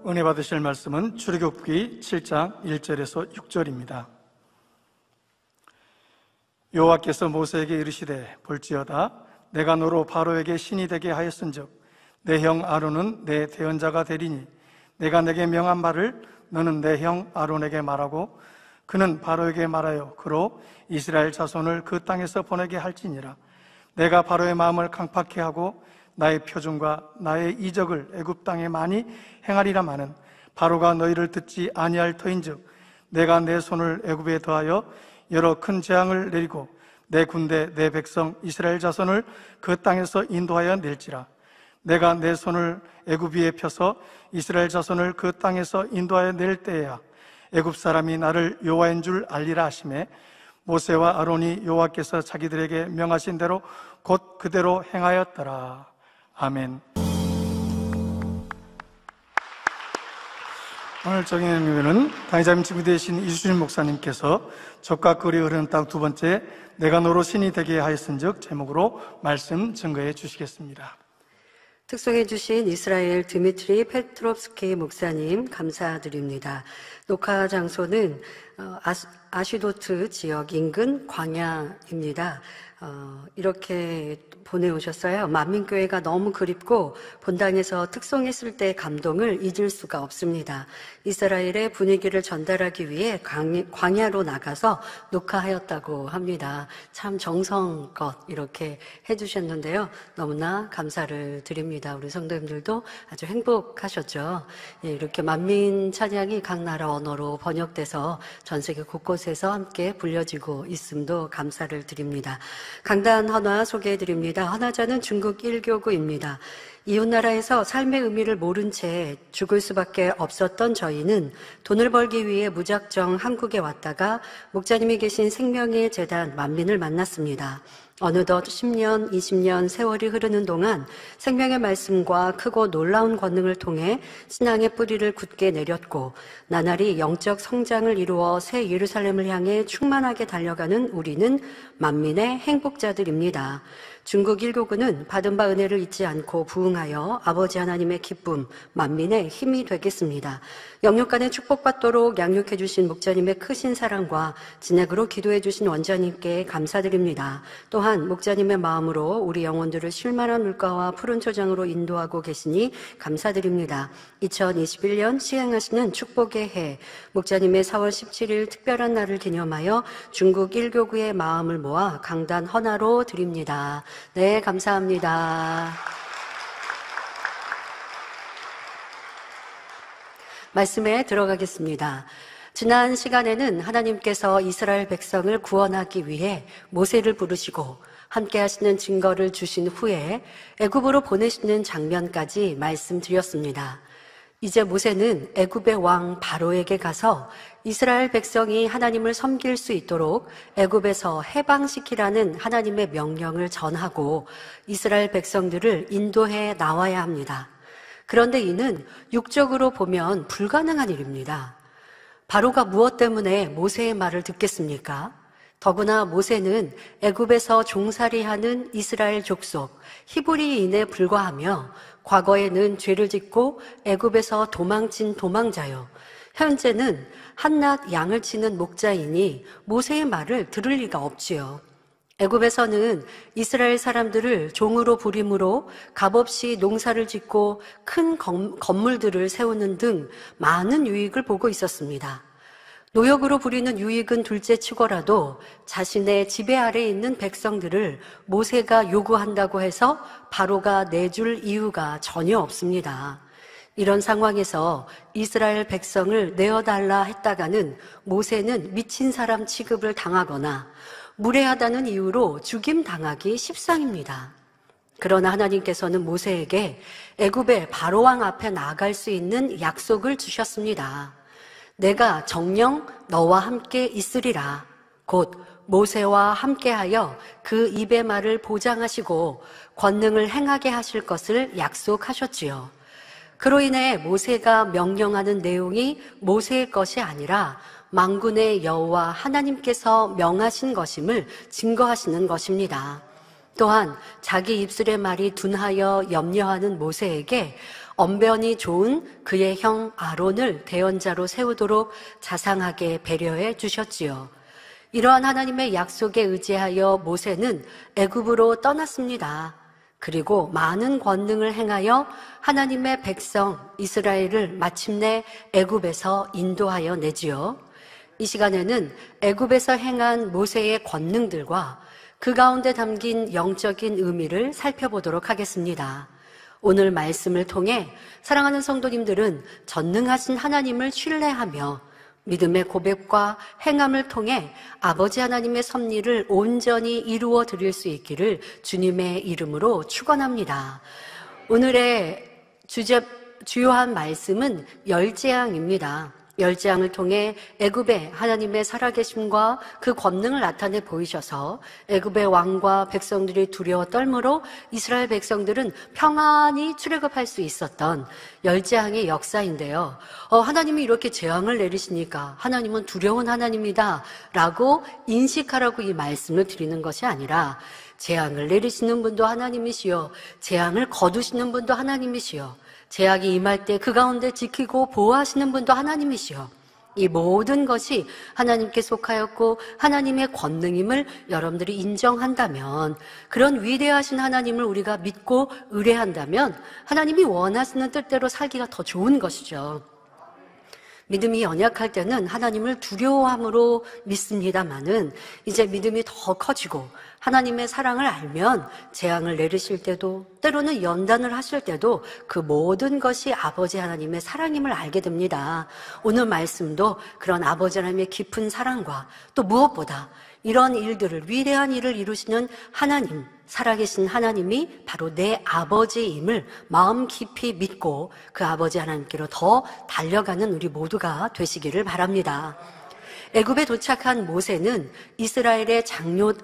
은혜 받으실 말씀은 출애굽기 7장 1절에서 6절입니다. 여호와께서 모세에게 이르시되 볼지어다 내가 너로 바로에게 신이 되게 하였은즉 내 형 아론은 내 대언자가 되리니 내가 내게 명한 말을 너는 내 형 아론에게 말하고 그는 바로에게 말하여 그로 이스라엘 자손을 그 땅에서 보내게 할지니라. 내가 바로의 마음을 강팍케 하고 나의 표준과 나의 이적을 애굽 땅에 많이 행하리라마는 바로가 너희를 듣지 아니할 터인즉 내가 내 손을 애굽에 더하여 여러 큰 재앙을 내리고 내 군대 내 백성 이스라엘 자손을 그 땅에서 인도하여 낼지라. 내가 내 손을 애굽 위에 펴서 이스라엘 자손을 그 땅에서 인도하여 낼 때에야 애굽 사람이 나를 여호와인 줄 알리라 하시매 모세와 아론이 여호와께서 자기들에게 명하신 대로 곧 그대로 행하였더라. 아멘. 오늘 정의는 예배는 당의자님 지부 되신 이수진 목사님께서 적과 꿀이 흐르는 땅 두 번째 내가 너로 신이 되게 하였은즉 제목으로 말씀 증거해 주시겠습니다. 특송해 주신 이스라엘 드미트리 페트롭스키 목사님 감사드립니다. 녹화 장소는 아시도트 지역 인근 광야입니다. 이렇게 보내오셨어요. 만민교회가 너무 그립고 본당에서 특송했을 때의 감동을 잊을 수가 없습니다. 이스라엘의 분위기를 전달하기 위해 광야로 나가서 녹화하였다고 합니다. 참 정성껏 이렇게 해주셨는데요. 너무나 감사를 드립니다. 우리 성도님들도 아주 행복하셨죠. 이렇게 만민 찬양이 각 나라 언어로 번역돼서 전 세계 곳곳에서 함께 불려지고 있음도 감사를 드립니다. 강단 헌화 소개해드립니다. 헌화자는 중국 1교구입니다. 이웃나라에서 삶의 의미를 모른 채 죽을 수밖에 없었던 저희는 돈을 벌기 위해 무작정 한국에 왔다가 목자님이 계신 생명의 재단 만민을 만났습니다. 어느덧 10년, 20년 세월이 흐르는 동안 생명의 말씀과 크고 놀라운 권능을 통해 신앙의 뿌리를 굳게 내렸고 나날이 영적 성장을 이루어 새 예루살렘을 향해 충만하게 달려가는 우리는 만민의 행복자들입니다. 중국 1교구는 받은 바 은혜를 잊지 않고 부응하여 아버지 하나님의 기쁨, 만민의 힘이 되겠습니다. 영육간에 축복받도록 양육해 주신 목자님의 크신 사랑과 진액으로 기도해 주신 원장님께 감사드립니다. 또한 목자님의 마음으로 우리 영혼들을 쉴만한 물가와 푸른 초장으로 인도하고 계시니 감사드립니다. 2021년 시행하시는 축복의 해, 목자님의 4월 17일 특별한 날을 기념하여 중국 1교구의 마음을 모아 강단 헌화로 드립니다. 네, 감사합니다. 말씀에 들어가겠습니다. 지난 시간에는 하나님께서 이스라엘 백성을 구원하기 위해 모세를 부르시고 함께 하시는 증거를 주신 후에 애굽으로 보내시는 장면까지 말씀드렸습니다. 이제 모세는 애굽의 왕 바로에게 가서 이스라엘 백성이 하나님을 섬길 수 있도록 애굽에서 해방시키라는 하나님의 명령을 전하고 이스라엘 백성들을 인도해 나와야 합니다. 그런데 이는 육적으로 보면 불가능한 일입니다. 바로가 무엇 때문에 모세의 말을 듣겠습니까? 더구나 모세는 애굽에서 종살이하는 이스라엘 족속 히브리인에 불과하며 과거에는 죄를 짓고 애굽에서 도망친 도망자요. 현재는 한낱 양을 치는 목자이니 모세의 말을 들을 리가 없지요. 애굽에서는 이스라엘 사람들을 종으로 부림으로 값없이 농사를 짓고 큰 건물들을 세우는 등 많은 유익을 보고 있었습니다. 노역으로 부리는 유익은 둘째치고라도 자신의 지배 아래에 있는 백성들을 모세가 요구한다고 해서 바로가 내줄 이유가 전혀 없습니다. 이런 상황에서 이스라엘 백성을 내어달라 했다가는 모세는 미친 사람 취급을 당하거나 무례하다는 이유로 죽임당하기 십상입니다. 그러나 하나님께서는 모세에게 애굽의 바로왕 앞에 나아갈 수 있는 약속을 주셨습니다. 내가 정녕 너와 함께 있으리라. 곧 모세와 함께하여 그 입의 말을 보장하시고 권능을 행하게 하실 것을 약속하셨지요. 그로 인해 모세가 명령하는 내용이 모세의 것이 아니라 만군의 여호와 하나님께서 명하신 것임을 증거하시는 것입니다. 또한 자기 입술의 말이 둔하여 염려하는 모세에게 언변이 좋은 그의 형 아론을 대언자로 세우도록 자상하게 배려해 주셨지요. 이러한 하나님의 약속에 의지하여 모세는 애굽으로 떠났습니다. 그리고 많은 권능을 행하여 하나님의 백성 이스라엘을 마침내 애굽에서 인도하여 내지요. 이 시간에는 애굽에서 행한 모세의 권능들과 그 가운데 담긴 영적인 의미를 살펴보도록 하겠습니다. 오늘 말씀을 통해 사랑하는 성도님들은 전능하신 하나님을 신뢰하며 믿음의 고백과 행함을 통해 아버지 하나님의 섭리를 온전히 이루어 드릴 수 있기를 주님의 이름으로 축원합니다. 오늘의 주요한 말씀은 열재앙입니다. 열재앙을 통해 애굽의 하나님의 살아계심과 그 권능을 나타내 보이셔서 애굽의 왕과 백성들이 두려워 떨므로 이스라엘 백성들은 평안히 출애굽할 수 있었던 열재앙의 역사인데요. 하나님이 이렇게 재앙을 내리시니까 하나님은 두려운 하나님이다 라고 인식하라고 이 말씀을 드리는 것이 아니라 재앙을 내리시는 분도 하나님이시요 재앙을 거두시는 분도 하나님이시요 재앙이 임할 때 그 가운데 지키고 보호하시는 분도 하나님이시요. 이 모든 것이 하나님께 속하였고 하나님의 권능임을 여러분들이 인정한다면, 그런 위대하신 하나님을 우리가 믿고 의뢰한다면 하나님이 원하시는 뜻대로 살기가 더 좋은 것이죠. 믿음이 연약할 때는 하나님을 두려워함으로 믿습니다마는 이제 믿음이 더 커지고 하나님의 사랑을 알면 재앙을 내리실 때도 때로는 연단을 하실 때도 그 모든 것이 아버지 하나님의 사랑임을 알게 됩니다. 오늘 말씀도 그런 아버지 하나님의 깊은 사랑과 또 무엇보다 이런 일들을, 위대한 일을 이루시는 하나님, 살아계신 하나님이 바로 내 아버지임을 마음 깊이 믿고 그 아버지 하나님께로 더 달려가는 우리 모두가 되시기를 바랍니다. 애굽에 도착한 모세는 이스라엘의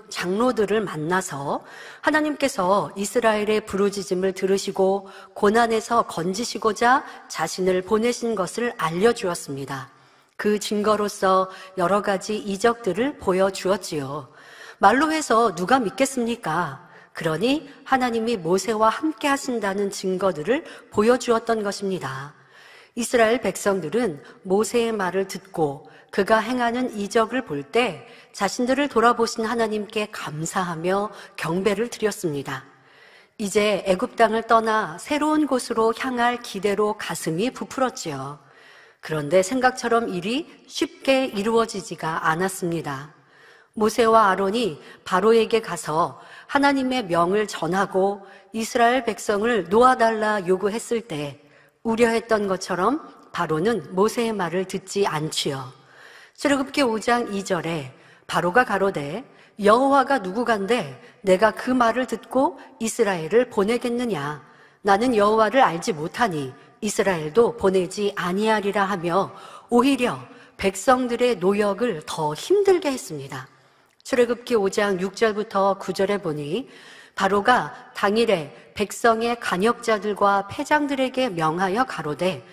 장로들을 만나서 하나님께서 이스라엘의 부르짖음을 들으시고 고난에서 건지시고자 자신을 보내신 것을 알려주었습니다. 그 증거로서 여러 가지 이적들을 보여주었지요. 말로 해서 누가 믿겠습니까? 그러니 하나님이 모세와 함께 하신다는 증거들을 보여주었던 것입니다. 이스라엘 백성들은 모세의 말을 듣고 그가 행하는 이적을 볼 때 자신들을 돌아보신 하나님께 감사하며 경배를 드렸습니다. 이제 애굽 땅을 떠나 새로운 곳으로 향할 기대로 가슴이 부풀었지요. 그런데 생각처럼 일이 쉽게 이루어지지가 않았습니다. 모세와 아론이 바로에게 가서 하나님의 명을 전하고 이스라엘 백성을 놓아달라 요구했을 때 우려했던 것처럼 바로는 모세의 말을 듣지 않지요. 출애굽기 5장 2절에 바로가 가로되 여호와가 누구간데 내가 그 말을 듣고 이스라엘을 보내겠느냐? 나는 여호와를 알지 못하니 이스라엘도 보내지 아니하리라 하며 오히려 백성들의 노역을 더 힘들게 했습니다. 출애굽기 5장 6절부터 9절에 보니 바로가 당일에 백성의 간역자들과 패장들에게 명하여 가로되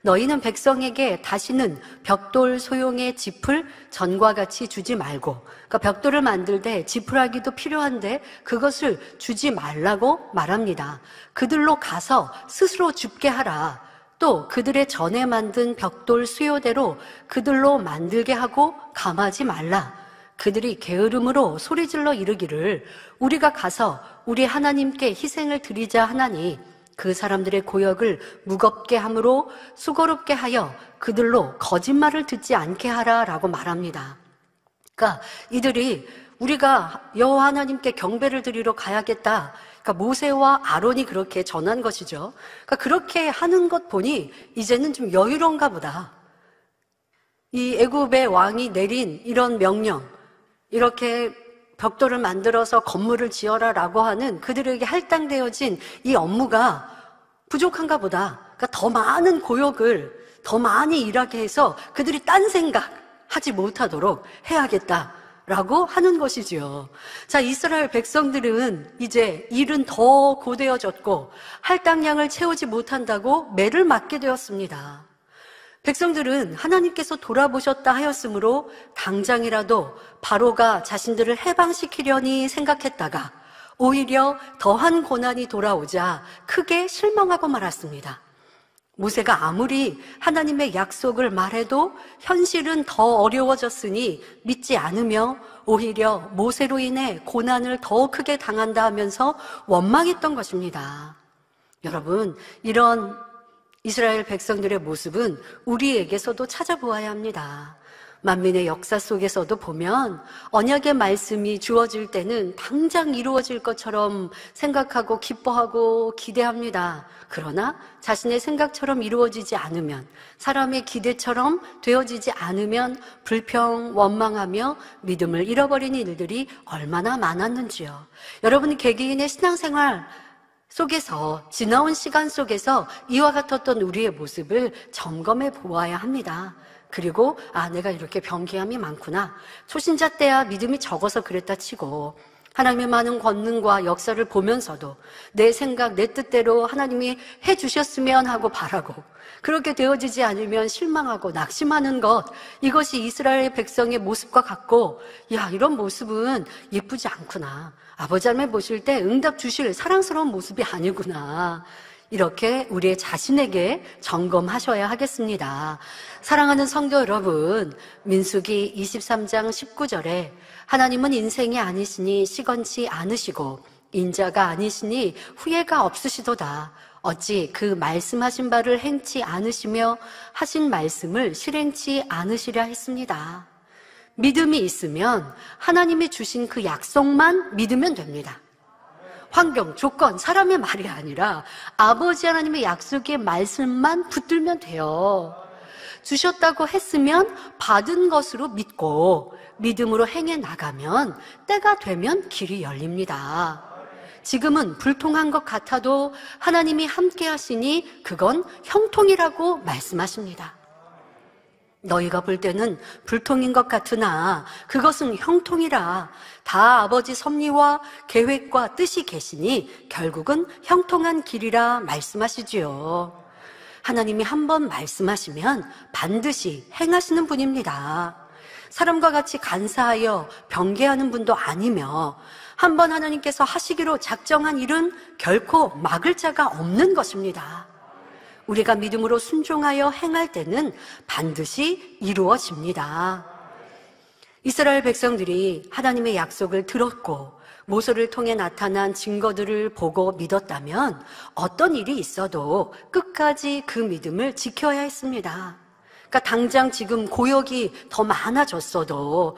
너희는 백성에게 다시는 벽돌 소용의 짚을 전과 같이 주지 말고, 그러니까 벽돌을 만들 때 지푸라기도 필요한데 그것을 주지 말라고 말합니다. 그들로 가서 스스로 줍게 하라. 또 그들의 전에 만든 벽돌 수요대로 그들로 만들게 하고 감하지 말라. 그들이 게으름으로 소리질러 이르기를 우리가 가서 우리 하나님께 희생을 드리자 하나니 그 사람들의 고역을 무겁게 함으로 수고롭게 하여 그들로 거짓말을 듣지 않게 하라라고 말합니다. 그러니까 이들이 우리가 여호와 하나님께 경배를 드리러 가야겠다. 그러니까 모세와 아론이 그렇게 전한 것이죠. 그러니까 그렇게 하는 것 보니 이제는 좀 여유로운가 보다. 이 애굽의 왕이 내린 이런 명령, 이렇게 벽돌을 만들어서 건물을 지어라라고 하는 그들에게 할당되어진 이 업무가 부족한가 보다. 그러니까 더 많은 고역을 더 많이 일하게 해서 그들이 딴 생각 하지 못하도록 해야겠다라고 하는 것이지요. 자, 이스라엘 백성들은 이제 일은 더 고되어졌고 할당량을 채우지 못한다고 매를 맞게 되었습니다. 백성들은 하나님께서 돌아보셨다 하였으므로 당장이라도 바로가 자신들을 해방시키려니 생각했다가 오히려 더한 고난이 돌아오자 크게 실망하고 말았습니다. 모세가 아무리 하나님의 약속을 말해도 현실은 더 어려워졌으니 믿지 않으며 오히려 모세로 인해 고난을 더 크게 당한다 하면서 원망했던 것입니다. 여러분, 이런 이스라엘 백성들의 모습은 우리에게서도 찾아보아야 합니다. 만민의 역사 속에서도 보면 언약의 말씀이 주어질 때는 당장 이루어질 것처럼 생각하고 기뻐하고 기대합니다. 그러나 자신의 생각처럼 이루어지지 않으면, 사람의 기대처럼 되어지지 않으면 불평, 원망하며 믿음을 잃어버린 일들이 얼마나 많았는지요. 여러분, 개개인의 신앙생활 속에서, 지나온 시간 속에서 이와 같았던 우리의 모습을 점검해 보아야 합니다. 그리고 내가 이렇게 변기함이 많구나. 초신자 때야 믿음이 적어서 그랬다 치고 하나님의 많은 권능과 역사를 보면서도 내 생각, 내 뜻대로 하나님이 해주셨으면 하고 바라고, 그렇게 되어지지 않으면 실망하고 낙심하는 것, 이것이 이스라엘 백성의 모습과 같고, 이런 모습은 예쁘지 않구나. 아버지 하나님 보실 때 응답 주실 사랑스러운 모습이 아니구나. 이렇게 우리의 자신에게 점검하셔야 하겠습니다. 사랑하는 성도 여러분, 민수기 23장 19절에 하나님은 인생이 아니시니 시건치 않으시고 인자가 아니시니 후회가 없으시도다. 어찌 그 말씀하신 바를 행치 않으시며 하신 말씀을 실행치 않으시랴 했습니다. 믿음이 있으면 하나님이 주신 그 약속만 믿으면 됩니다. 환경, 조건, 사람의 말이 아니라 아버지 하나님의 약속의 말씀만 붙들면 돼요. 주셨다고 했으면 받은 것으로 믿고 믿음으로 행해 나가면 때가 되면 길이 열립니다. 지금은 불통한 것 같아도 하나님이 함께 하시니 그건 형통이라고 말씀하십니다. 너희가 볼 때는 불통인 것 같으나 그것은 형통이라. 다 아버지 섭리와 계획과 뜻이 계시니 결국은 형통한 길이라 말씀하시지요. 하나님이 한번 말씀하시면 반드시 행하시는 분입니다. 사람과 같이 간사하여 변개하는 분도 아니며, 한번 하나님께서 하시기로 작정한 일은 결코 막을 자가 없는 것입니다. 우리가 믿음으로 순종하여 행할 때는 반드시 이루어집니다. 이스라엘 백성들이 하나님의 약속을 들었고 모세를 통해 나타난 증거들을 보고 믿었다면 어떤 일이 있어도 끝까지 그 믿음을 지켜야 했습니다. 그러니까 당장 지금 고역이 더 많아졌어도,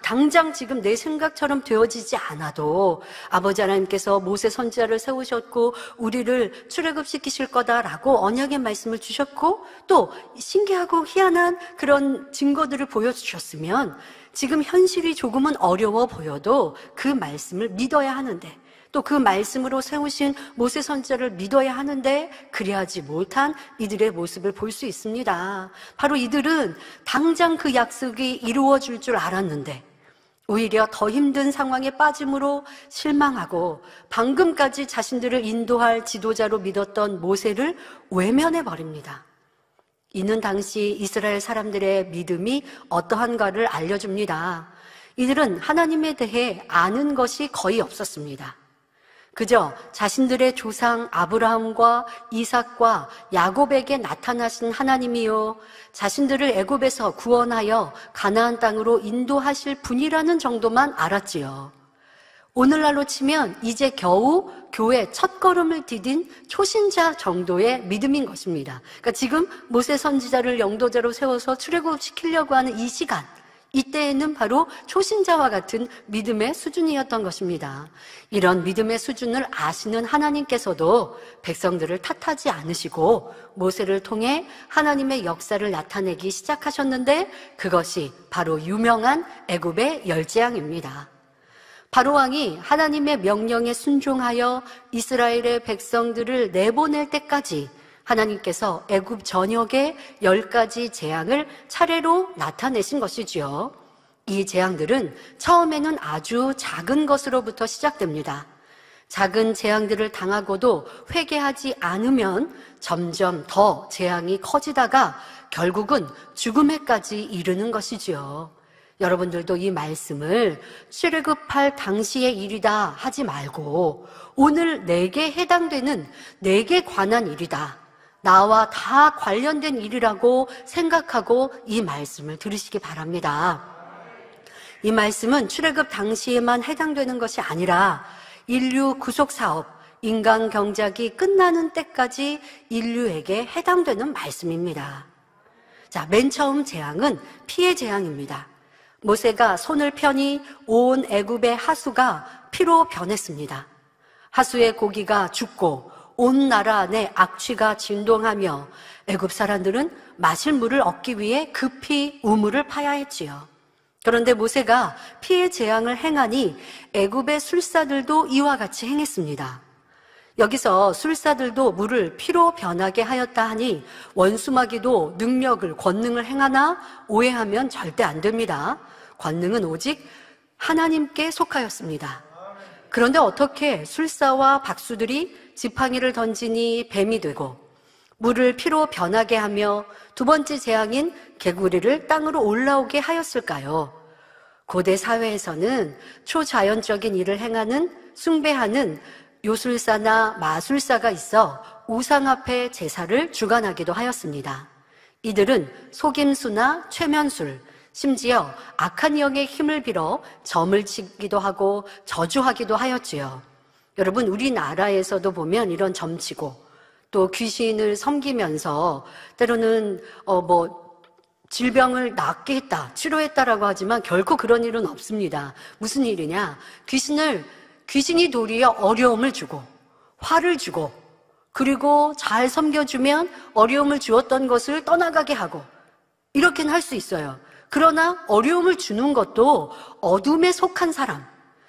당장 지금 내 생각처럼 되어지지 않아도 아버지 하나님께서 모세 선지자를 세우셨고 우리를 출애굽시키실 거다라고 언약의 말씀을 주셨고 또 신기하고 희한한 그런 증거들을 보여주셨으면 지금 현실이 조금은 어려워 보여도 그 말씀을 믿어야 하는데, 또 그 말씀으로 세우신 모세 선지자를 믿어야 하는데 그리하지 못한 이들의 모습을 볼 수 있습니다. 바로 이들은 당장 그 약속이 이루어질 줄 알았는데 오히려 더 힘든 상황에 빠짐으로 실망하고 방금까지 자신들을 인도할 지도자로 믿었던 모세를 외면해버립니다. 이는 당시 이스라엘 사람들의 믿음이 어떠한가를 알려줍니다. 이들은 하나님에 대해 아는 것이 거의 없었습니다. 그저 자신들의 조상 아브라함과 이삭과 야곱에게 나타나신 하나님이요, 자신들을 애굽에서 구원하여 가나안 땅으로 인도하실 분이라는 정도만 알았지요. 오늘날로 치면 이제 겨우 교회 첫걸음을 디딘 초신자 정도의 믿음인 것입니다. 그러니까 지금 모세 선지자를 영도자로 세워서 출애굽시키려고 하는 이 시간, 이때에는 바로 초신자와 같은 믿음의 수준이었던 것입니다. 이런 믿음의 수준을 아시는 하나님께서도 백성들을 탓하지 않으시고 모세를 통해 하나님의 역사를 나타내기 시작하셨는데, 그것이 바로 유명한 애굽의 열재앙입니다. 바로 왕이 하나님의 명령에 순종하여 이스라엘의 백성들을 내보낼 때까지 하나님께서 애굽 전역에 10가지 재앙을 차례로 나타내신 것이지요. 이 재앙들은 처음에는 아주 작은 것으로부터 시작됩니다. 작은 재앙들을 당하고도 회개하지 않으면 점점 더 재앙이 커지다가 결국은 죽음에까지 이르는 것이지요. 여러분들도 이 말씀을 출애굽할 당시의 일이다 하지 말고 오늘 내게 해당되는, 내게 관한 일이다, 나와 다 관련된 일이라고 생각하고 이 말씀을 들으시기 바랍니다. 이 말씀은 출애굽 당시에만 해당되는 것이 아니라 인류 구속 사업, 인간 경작이 끝나는 때까지 인류에게 해당되는 말씀입니다. 자, 맨 처음 재앙은 피의 재앙입니다. 모세가 손을 펴니 온 애굽의 하수가 피로 변했습니다. 하수의 고기가 죽고 온 나라 내 악취가 진동하며 애굽 사람들은 마실 물을 얻기 위해 급히 우물을 파야 했지요. 그런데 모세가 피의 재앙을 행하니 애굽의 술사들도 이와 같이 행했습니다. 여기서 술사들도 물을 피로 변하게 하였다 하니 원수마귀도 능력을, 권능을 행하나 오해하면 절대 안 됩니다. 권능은 오직 하나님께 속하였습니다. 그런데 어떻게 술사와 박수들이 지팡이를 던지니 뱀이 되고 물을 피로 변하게 하며 두 번째 재앙인 개구리를 땅으로 올라오게 하였을까요? 고대 사회에서는 초자연적인 일을 행하는, 숭배하는 요술사나 마술사가 있어 우상 앞에 제사를 주관하기도 하였습니다. 이들은 속임수나 최면술, 심지어 악한 영의 힘을 빌어 점을 치기도 하고 저주하기도 하였지요. 여러분, 우리나라에서도 보면 이런 점치고 또 귀신을 섬기면서 때로는 질병을 낫게 했다, 치료했다라고 하지만 결코 그런 일은 없습니다. 무슨 일이냐? 귀신이 도리어 어려움을 주고 화를 주고 그리고 잘 섬겨주면 어려움을 주었던 것을 떠나가게 하고 이렇게는 할 수 있어요. 그러나 어려움을 주는 것도 어둠에 속한 사람,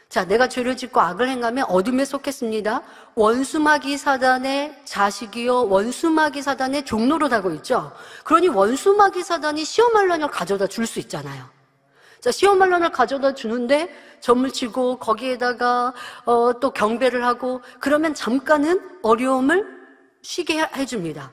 자, 내가 죄를 짓고 악을 행하면 어둠에 속했습니다. 원수마귀 사단의 자식이요, 원수마귀 사단의 종로로 하고 있죠. 그러니 원수마귀 사단이 시험환란을 가져다 줄 수 있잖아요. 자, 시험환란을 가져다 주는데 점을 치고 거기에다가 또 경배를 하고 그러면 잠깐은 어려움을 쉬게 해줍니다.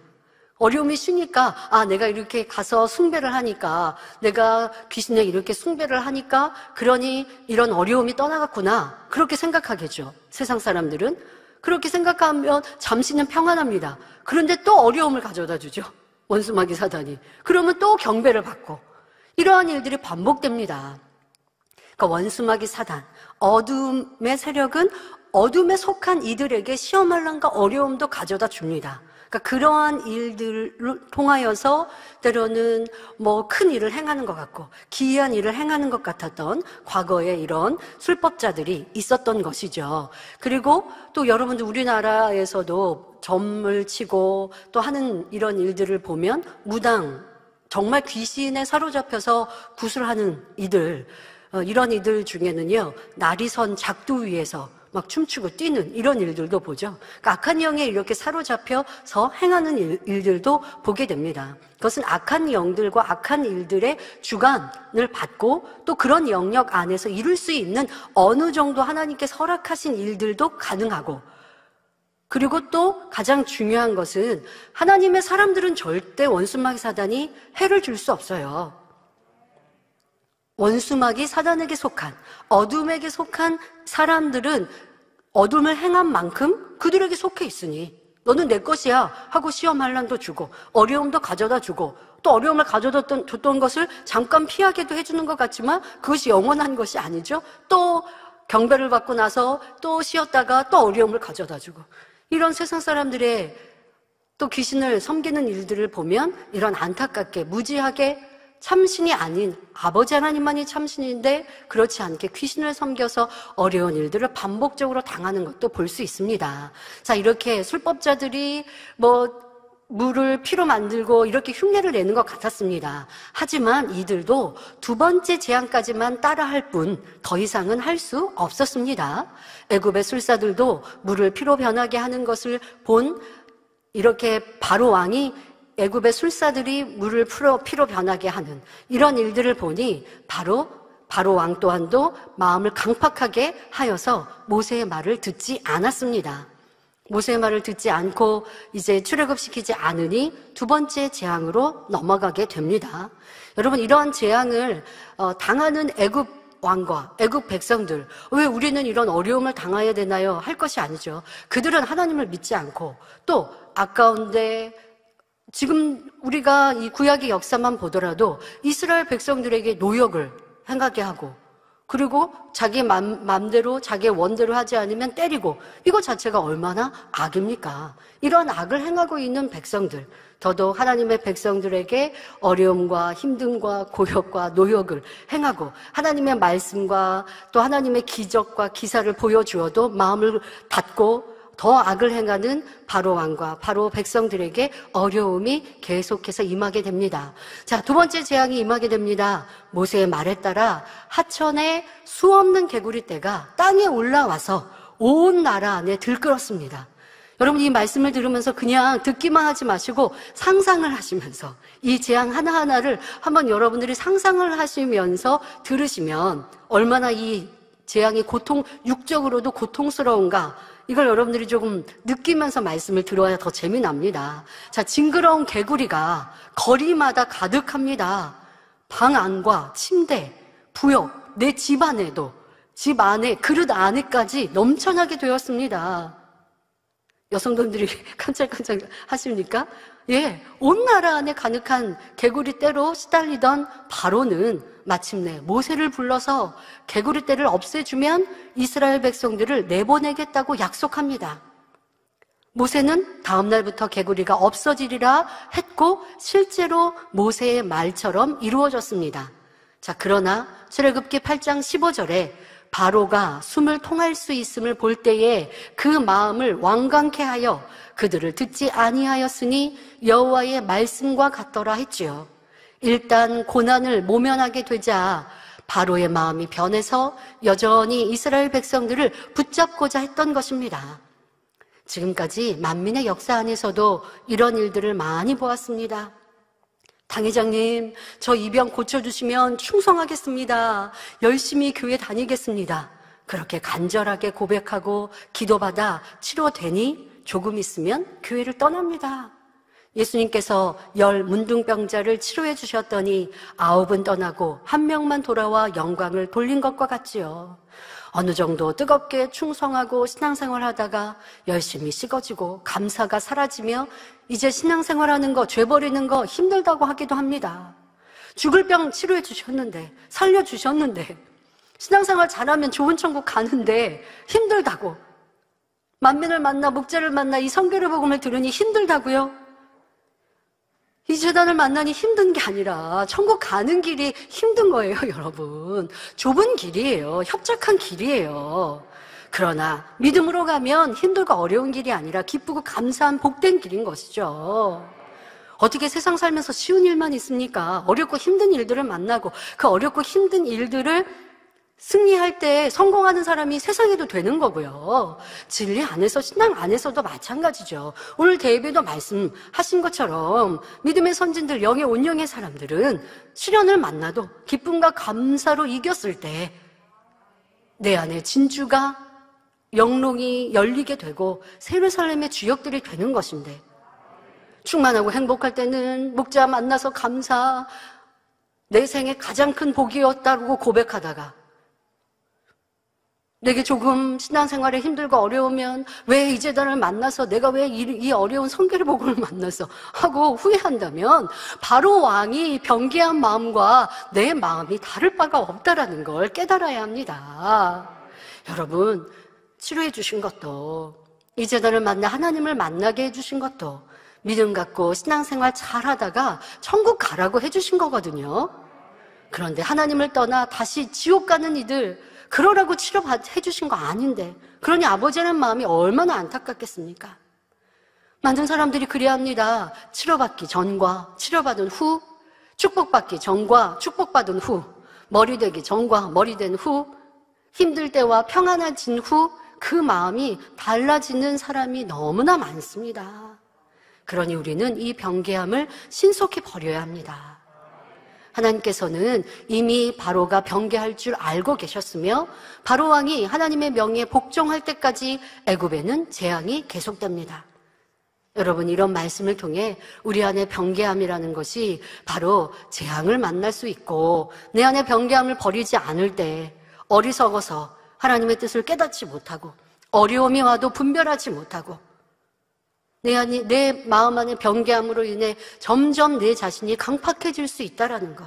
어려움이 쉬니까 내가 이렇게 가서 숭배를 하니까, 내가 귀신에 이렇게 숭배를 하니까 그러니 이런 어려움이 떠나갔구나, 그렇게 생각하겠죠. 세상 사람들은 그렇게 생각하면 잠시는 평안합니다. 그런데 또 어려움을 가져다 주죠, 원수마귀 사단이. 그러면 또 경배를 받고 이러한 일들이 반복됩니다. 그러니까 원수마귀 사단, 어둠의 세력은 어둠에 속한 이들에게 시험환란과 어려움도 가져다 줍니다. 그러니까 그러한 일들을 통하여서 때로는 큰 일을 행하는 것 같고 기이한 일을 행하는 것 같았던 과거에 이런 술법자들이 있었던 것이죠. 그리고 또 여러분들 우리나라에서도 점을 치고 또 하는 이런 일들을 보면 무당, 정말 귀신에 사로잡혀서 구슬하는 이들, 이런 이들 중에는요, 날이 선 작두 위에서 막 춤추고 뛰는 이런 일들도 보죠. 그러니까 악한 영에 이렇게 사로잡혀서 행하는 일들도 보게 됩니다. 그것은 악한 영들과 악한 일들의 주관을 받고 또 그런 영역 안에서 이룰 수 있는 어느 정도 하나님께 허락하신 일들도 가능하고, 그리고 또 가장 중요한 것은 하나님의 사람들은 절대 원수마귀 사단이 해를 줄 수 없어요. 원수마귀 사단에게 속한, 어둠에게 속한 사람들은 어둠을 행한 만큼 그들에게 속해 있으니 너는 내 것이야 하고 시험환란도 주고 어려움도 가져다 주고, 또 어려움을 가져다 줬던 것을 잠깐 피하게도 해주는 것 같지만 그것이 영원한 것이 아니죠. 또 경배를 받고 나서 또 쉬었다가 또 어려움을 가져다 주고, 이런 세상 사람들의 또 귀신을 섬기는 일들을 보면 이런 안타깝게 무지하게 참신이 아닌 아버지 하나님만이 참신인데 그렇지 않게 귀신을 섬겨서 어려운 일들을 반복적으로 당하는 것도 볼 수 있습니다. 자, 이렇게 술법자들이 물을 피로 만들고 이렇게 흉내를 내는 것 같았습니다. 하지만 이들도 두 번째 재앙까지만 따라할 뿐 더 이상은 할 수 없었습니다. 애굽의 술사들도 물을 피로 변하게 하는 것을 본 이렇게 바로 왕이 애굽의 술사들이 물을 피로 변하게 하는 이런 일들을 보니 바로 왕 또한도 마음을 강팍하게 하여서 모세의 말을 듣지 않았습니다. 모세의 말을 듣지 않고 이제 출애굽시키지 않으니 두 번째 재앙으로 넘어가게 됩니다. 여러분, 이러한 재앙을 당하는 애굽 왕과 애굽 백성들, 왜 우리는 이런 어려움을 당해야 되나요? 할 것이 아니죠. 그들은 하나님을 믿지 않고 또 아까운데 지금 우리가 이 구약의 역사만 보더라도 이스라엘 백성들에게 노역을 행하게 하고, 그리고 자기 맘대로 자기 원대로 하지 않으면 때리고, 이거 자체가 얼마나 악입니까? 이런 악을 행하고 있는 백성들, 더더욱 하나님의 백성들에게 어려움과 힘듦과 고역과 노역을 행하고 하나님의 말씀과 또 하나님의 기적과 기사를 보여주어도 마음을 닫고 더 악을 행하는 바로 왕과 바로 백성들에게 어려움이 계속해서 임하게 됩니다. 자, 두 번째 재앙이 임하게 됩니다. 모세의 말에 따라 하천에 수없는 개구리떼가 땅에 올라와서 온 나라 안에 들끓었습니다. 여러분, 이 말씀을 들으면서 그냥 듣기만 하지 마시고 상상을 하시면서 이 재앙 하나하나를 한번 여러분들이 상상을 하시면서 들으시면 얼마나 이 재앙이 육적으로도 고통스러운가, 이걸 여러분들이 조금 느끼면서 말씀을 들어야 더 재미납니다. 자, 징그러운 개구리가 거리마다 가득합니다. 방 안과 침대, 부엌, 내 집 안에도, 집 안에, 그릇 안에까지 넘쳐나게 되었습니다. 여성분들이 깜짝깜짝 하십니까? 예, 온 나라 안에 가득한 개구리떼로 시달리던 바로는 마침내 모세를 불러서 개구리떼를 없애주면 이스라엘 백성들을 내보내겠다고 약속합니다. 모세는 다음 날부터 개구리가 없어지리라 했고 실제로 모세의 말처럼 이루어졌습니다. 자, 그러나 출애굽기 8장 15절에 바로가 숨을 통할 수 있음을 볼 때에 그 마음을 완강케 하여 그들을 듣지 아니하였으니 여호와의 말씀과 같더라 했지요. 일단 고난을 모면하게 되자 바로의 마음이 변해서 여전히 이스라엘 백성들을 붙잡고자 했던 것입니다. 지금까지 만민의 역사 안에서도 이런 일들을 많이 보았습니다. 당회장님, 저 이 병 고쳐주시면 충성하겠습니다. 열심히 교회 다니겠습니다. 그렇게 간절하게 고백하고 기도받아 치료되니 조금 있으면 교회를 떠납니다. 예수님께서 10 문둥병자를 치료해 주셨더니 9은 떠나고 1명만 돌아와 영광을 돌린 것과 같지요. 어느 정도 뜨겁게 충성하고 신앙생활 하다가 열심히 식어지고 감사가 사라지며 이제 신앙생활하는 거, 죄 버리는 거 힘들다고 하기도 합니다. 죽을 병 치료해 주셨는데, 살려주셨는데, 신앙생활 잘하면 좋은 천국 가는데 힘들다고, 만민을 만나 목자를 만나 이 성경의 복음을 들으니 힘들다고요? 이 재단을 만나니 힘든 게 아니라 천국 가는 길이 힘든 거예요, 여러분. 좁은 길이에요. 협착한 길이에요. 그러나 믿음으로 가면 힘들고 어려운 길이 아니라 기쁘고 감사한 복된 길인 것이죠. 어떻게 세상 살면서 쉬운 일만 있습니까? 어렵고 힘든 일들을 만나고 그 어렵고 힘든 일들을 승리할 때 성공하는 사람이 세상에도 되는 거고요. 진리 안에서, 신앙 안에서도 마찬가지죠. 오늘 대회도 말씀하신 것처럼 믿음의 선진들, 영의 온영의 사람들은 시련을 만나도 기쁨과 감사로 이겼을 때 내 안에 진주가 영롱이 열리게 되고 예루살렘의 주역들이 되는 것인데, 충만하고 행복할 때는 목자 만나서 감사, 내 생에 가장 큰 복이었다고 고백하다가 내게 조금 신앙생활에 힘들고 어려우면 왜 이 재단을 만나서 내가 왜 이 어려운 성결의 복음을 만나서 하고 후회한다면 바로 왕이 변개한 마음과 내 마음이 다를 바가 없다라는 걸 깨달아야 합니다. 여러분, 치료해 주신 것도, 이 재단을 만나 하나님을 만나게 해주신 것도 믿음 갖고 신앙생활 잘하다가 천국 가라고 해주신 거거든요. 그런데 하나님을 떠나 다시 지옥 가는 이들, 그러라고 치료해 주신 거 아닌데, 그러니 아버지라는 마음이 얼마나 안타깝겠습니까? 많은 사람들이 그래야 합니다. 치료받기 전과 치료받은 후, 축복받기 전과 축복받은 후, 머리 되기 전과 머리 된 후, 힘들 때와 평안해진 후 그 마음이 달라지는 사람이 너무나 많습니다. 그러니 우리는 이 변개함을 신속히 버려야 합니다. 하나님께서는 이미 바로가 변개할 줄 알고 계셨으며 바로 왕이 하나님의 명예에 복종할 때까지 애굽에는 재앙이 계속됩니다. 여러분, 이런 말씀을 통해 우리 안에 변개함이라는 것이 바로 재앙을 만날 수 있고, 내 안에 변개함을 버리지 않을 때 어리석어서 하나님의 뜻을 깨닫지 못하고 어려움이 와도 분별하지 못하고 내 마음 안에 변개함으로 인해 점점 내 자신이 강팍해질 수 있다라는 것.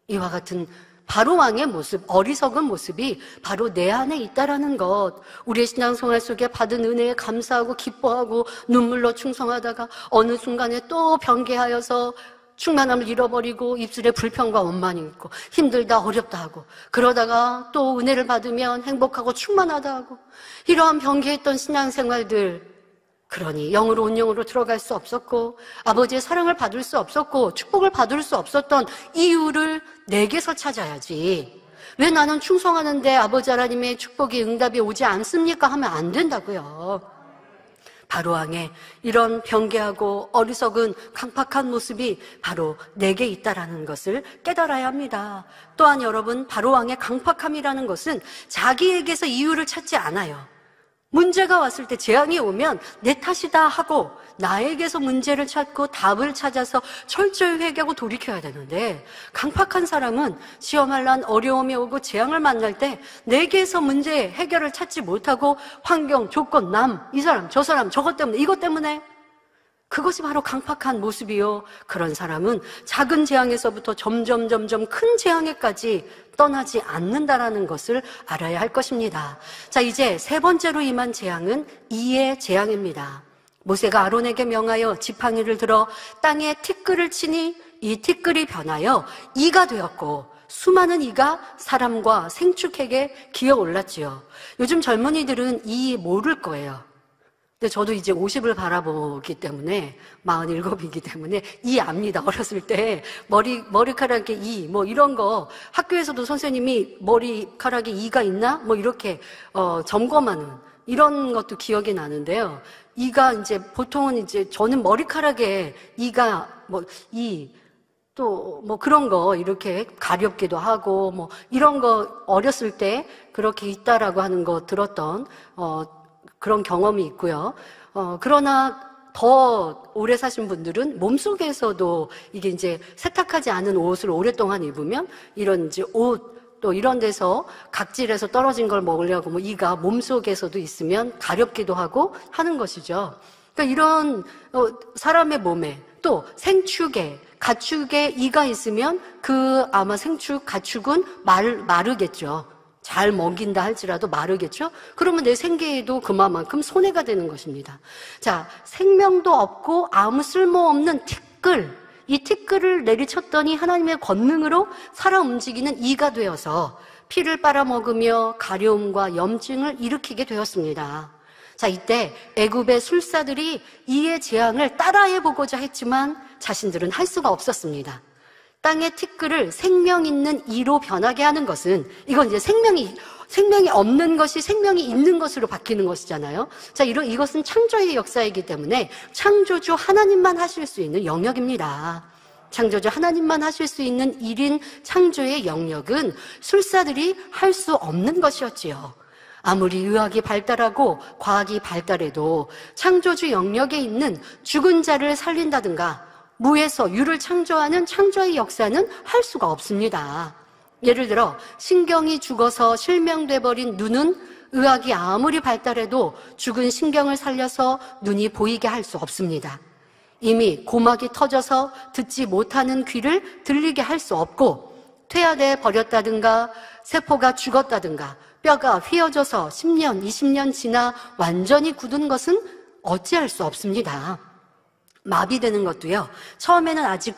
이와 같은 바로왕의 모습, 어리석은 모습이 바로 내 안에 있다라는 것. 우리의 신앙생활 속에 받은 은혜에 감사하고 기뻐하고 눈물로 충성하다가 어느 순간에 또 변개하여서 충만함을 잃어버리고 입술에 불평과 원망이 있고 힘들다 어렵다 하고 그러다가 또 은혜를 받으면 행복하고 충만하다 하고 이러한 변개했던 신앙생활들, 그러니 영으로 온 영으로 들어갈 수 없었고 아버지의 사랑을 받을 수 없었고 축복을 받을 수 없었던 이유를 내게서 찾아야지. 왜 나는 충성하는데 아버지 하나님의 축복이 응답이 오지 않습니까? 하면 안 된다고요. 바로왕의 이런 변개하고 어리석은 강팍한 모습이 바로 내게 있다라는 것을 깨달아야 합니다. 또한 여러분, 바로왕의 강팍함이라는 것은 자기에게서 이유를 찾지 않아요. 문제가 왔을 때, 재앙이 오면 내 탓이다 하고 나에게서 문제를 찾고 답을 찾아서 철저히 회개하고 돌이켜야 되는데, 강팍한 사람은 시험할 난 어려움이 오고 재앙을 만날 때 내게서 문제 해결을 찾지 못하고 환경, 조건, 이 사람, 저 사람, 저것 때문에, 이것 때문에, 그것이 바로 강팍한 모습이요. 그런 사람은 작은 재앙에서부터 점점 큰 재앙에까지 떠나지 않는다라는 것을 알아야 할 것입니다. 자, 이제 세 번째로 임한 재앙은 이의 재앙입니다. 모세가 아론에게 명하여 지팡이를 들어 땅에 티끌을 치니 이 티끌이 변하여 이가 되었고 수많은 이가 사람과 생축에게 기어 올랐지요. 요즘 젊은이들은 이 모를 거예요. 근데 저도 이제 50을 바라보기 때문에 47이기 때문에 이 압니다. 어렸을 때 머리카락에 이 뭐 이런 거 학교에서도 선생님이 머리카락에 이가 있나 뭐 이렇게 점검하는 이런 것도 기억이 나는데요. 이가 이제 보통은 이제 저는 머리카락에 이가 또 뭐 그런 거 이렇게 가렵기도 하고 뭐 이런 거 어렸을 때 그렇게 있다라고 하는 거 들었던 그런 경험이 있고요. 그러나 더 오래 사신 분들은 몸속에서도 이게 이제 세탁하지 않은 옷을 오랫동안 입으면 이런 이제 옷, 또 이런 데서 각질에서 떨어진 걸 먹으려고 뭐 이가 몸속에서도 있으면 가렵기도 하고 하는 것이죠. 그러니까 이런 사람의 몸에 또 생축에, 가축에 이가 있으면 그 아마 생축, 가축은 마르겠죠. 잘 먹인다 할지라도 마르겠죠? 그러면 내 생계에도 그만큼 손해가 되는 것입니다. 자, 생명도 없고 아무 쓸모없는 티끌, 이 티끌을 내리쳤더니 하나님의 권능으로 살아 움직이는 이가 되어서 피를 빨아먹으며 가려움과 염증을 일으키게 되었습니다. 자, 이때 애굽의 술사들이 이의 재앙을 따라해보고자 했지만 자신들은 할 수가 없었습니다. 땅의 티끌을 생명 있는 이로 변하게 하는 것은, 이건 이제 생명이 없는 것이 생명이 있는 것으로 바뀌는 것이잖아요. 자, 이것은 창조의 역사이기 때문에 창조주 하나님만 하실 수 있는 영역입니다. 창조주 하나님만 하실 수 있는 1인 창조의 영역은 술사들이 할 수 없는 것이었지요. 아무리 의학이 발달하고 과학이 발달해도 창조주 영역에 있는 죽은 자를 살린다든가 무에서 유를 창조하는 창조의 역사는 할 수가 없습니다. 예를 들어 신경이 죽어서 실명돼 버린 눈은 의학이 아무리 발달해도 죽은 신경을 살려서 눈이 보이게 할 수 없습니다. 이미 고막이 터져서 듣지 못하는 귀를 들리게 할 수 없고, 퇴화돼 버렸다든가 세포가 죽었다든가 뼈가 휘어져서 10년, 20년 지나 완전히 굳은 것은 어찌할 수 없습니다. 마비되는 것도요, 처음에는 아직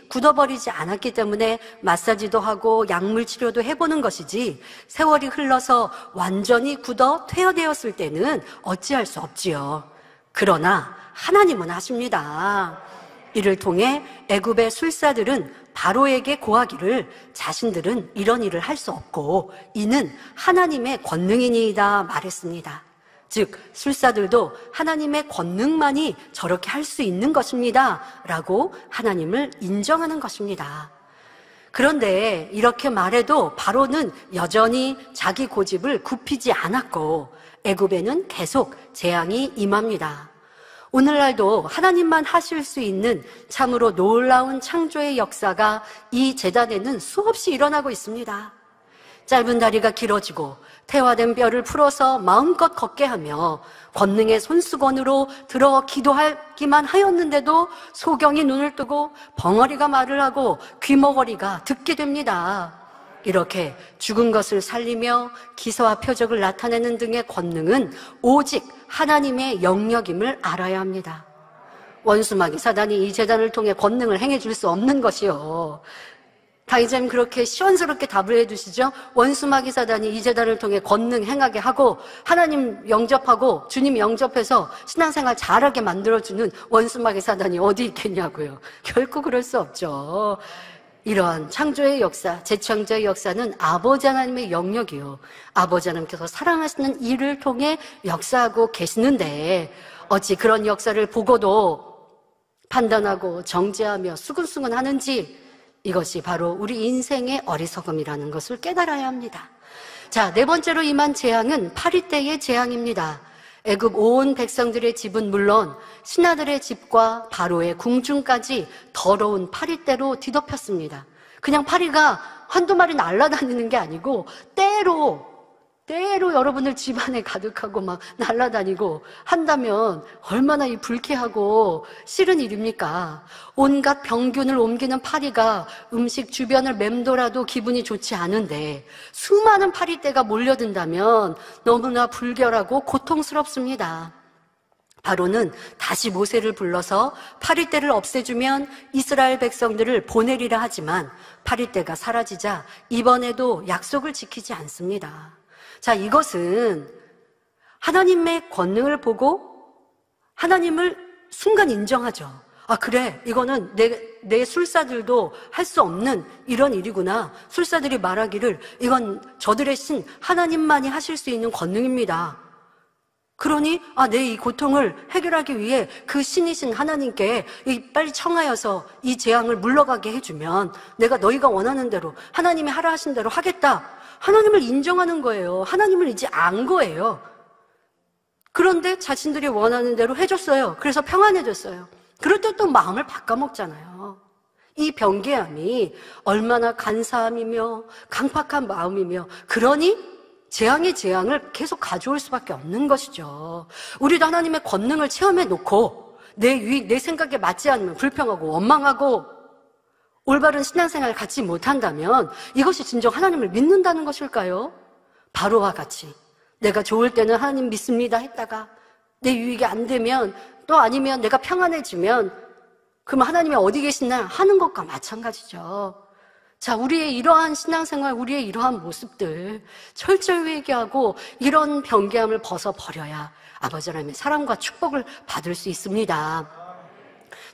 굳어버리지 않았기 때문에 마사지도 하고 약물 치료도 해보는 것이지, 세월이 흘러서 완전히 굳어 퇴화되었을 때는 어찌할 수 없지요. 그러나 하나님은 하십니다. 이를 통해 애굽의 술사들은 바로에게 고하기를 자신들은 이런 일을 할 수 없고 이는 하나님의 권능이니이다 말했습니다. 즉 술사들도 하나님의 권능만이 저렇게 할 수 있는 것입니다 라고 하나님을 인정하는 것입니다. 그런데 이렇게 말해도 바로는 여전히 자기 고집을 굽히지 않았고 애굽에는 계속 재앙이 임합니다. 오늘날도 하나님만 하실 수 있는 참으로 놀라운 창조의 역사가 이 재단에는 수없이 일어나고 있습니다. 짧은 다리가 길어지고 태화된 뼈를 풀어서 마음껏 걷게 하며 권능의 손수건으로 들어 기도하기만 하였는데도 소경이 눈을 뜨고 벙어리가 말을 하고 귀머거리가 듣게 됩니다. 이렇게 죽은 것을 살리며 기사와 표적을 나타내는 등의 권능은 오직 하나님의 영역임을 알아야 합니다. 원수마귀 사단이 이 제단을 통해 권능을 행해 줄 수 없는 것이요. 당의자님 그렇게 시원스럽게 답을 해주시죠. 원수마귀 사단이 이 제단을 통해 권능 행하게 하고 하나님 영접하고 주님 영접해서 신앙생활 잘하게 만들어주는 원수마귀 사단이 어디 있겠냐고요. 결코 그럴 수 없죠. 이러한 창조의 역사, 재창조의 역사는 아버지 하나님의 영역이요. 아버지 하나님께서 사랑하시는 이를 통해 역사하고 계시는데 어찌 그런 역사를 보고도 판단하고 정죄하며 수근수근 하는지, 이것이 바로 우리 인생의 어리석음이라는 것을 깨달아야 합니다. 자, 네 번째로 임한 재앙은 파리떼의 재앙입니다. 애굽 온 백성들의 집은 물론 신하들의 집과 바로의 궁중까지 더러운 파리떼로 뒤덮였습니다. 그냥 파리가 한두 마리 날아다니는 게 아니고 때로 여러분들 집안에 가득하고 막 날아다니고 한다면 얼마나 이 불쾌하고 싫은 일입니까? 온갖 병균을 옮기는 파리가 음식 주변을 맴돌아도 기분이 좋지 않은데 수많은 파리떼가 몰려든다면 너무나 불결하고 고통스럽습니다. 바로는 다시 모세를 불러서 파리떼를 없애주면 이스라엘 백성들을 보내리라 하지만 파리떼가 사라지자 이번에도 약속을 지키지 않습니다. 자, 이것은 하나님의 권능을 보고 하나님을 순간 인정하죠. 아, 그래, 이거는 내 술사들도 할 수 없는 이런 일이구나. 술사들이 말하기를 이건 저들의 신 하나님만이 하실 수 있는 권능입니다. 그러니 내 이 고통을 해결하기 위해 그 신이신 하나님께 빨리 청하여서 이 재앙을 물러가게 해주면 내가 너희가 원하는 대로 하나님이 하라 하신 대로 하겠다. 하나님을 인정하는 거예요. 하나님을 이제 안 거예요. 그런데 자신들이 원하는 대로 해줬어요. 그래서 평안해졌어요. 그럴 때 또 마음을 바꿔먹잖아요. 이 변개함이 얼마나 간사함이며 강팍한 마음이며, 그러니 재앙의 재앙을 계속 가져올 수밖에 없는 것이죠. 우리도 하나님의 권능을 체험해 놓고 내 생각에 맞지 않으면 불평하고 원망하고 올바른 신앙생활을 갖지 못한다면 이것이 진정 하나님을 믿는다는 것일까요? 바로와 같이 내가 좋을 때는 하나님 믿습니다 했다가 내 유익이 안 되면, 또 아니면 내가 평안해지면 그러면 하나님이 어디 계시나 하는 것과 마찬가지죠. 자, 우리의 이러한 신앙생활, 우리의 이러한 모습들 철저히 회개하고 이런 변개함을 벗어버려야 아버지 하나님의 사랑과 축복을 받을 수 있습니다.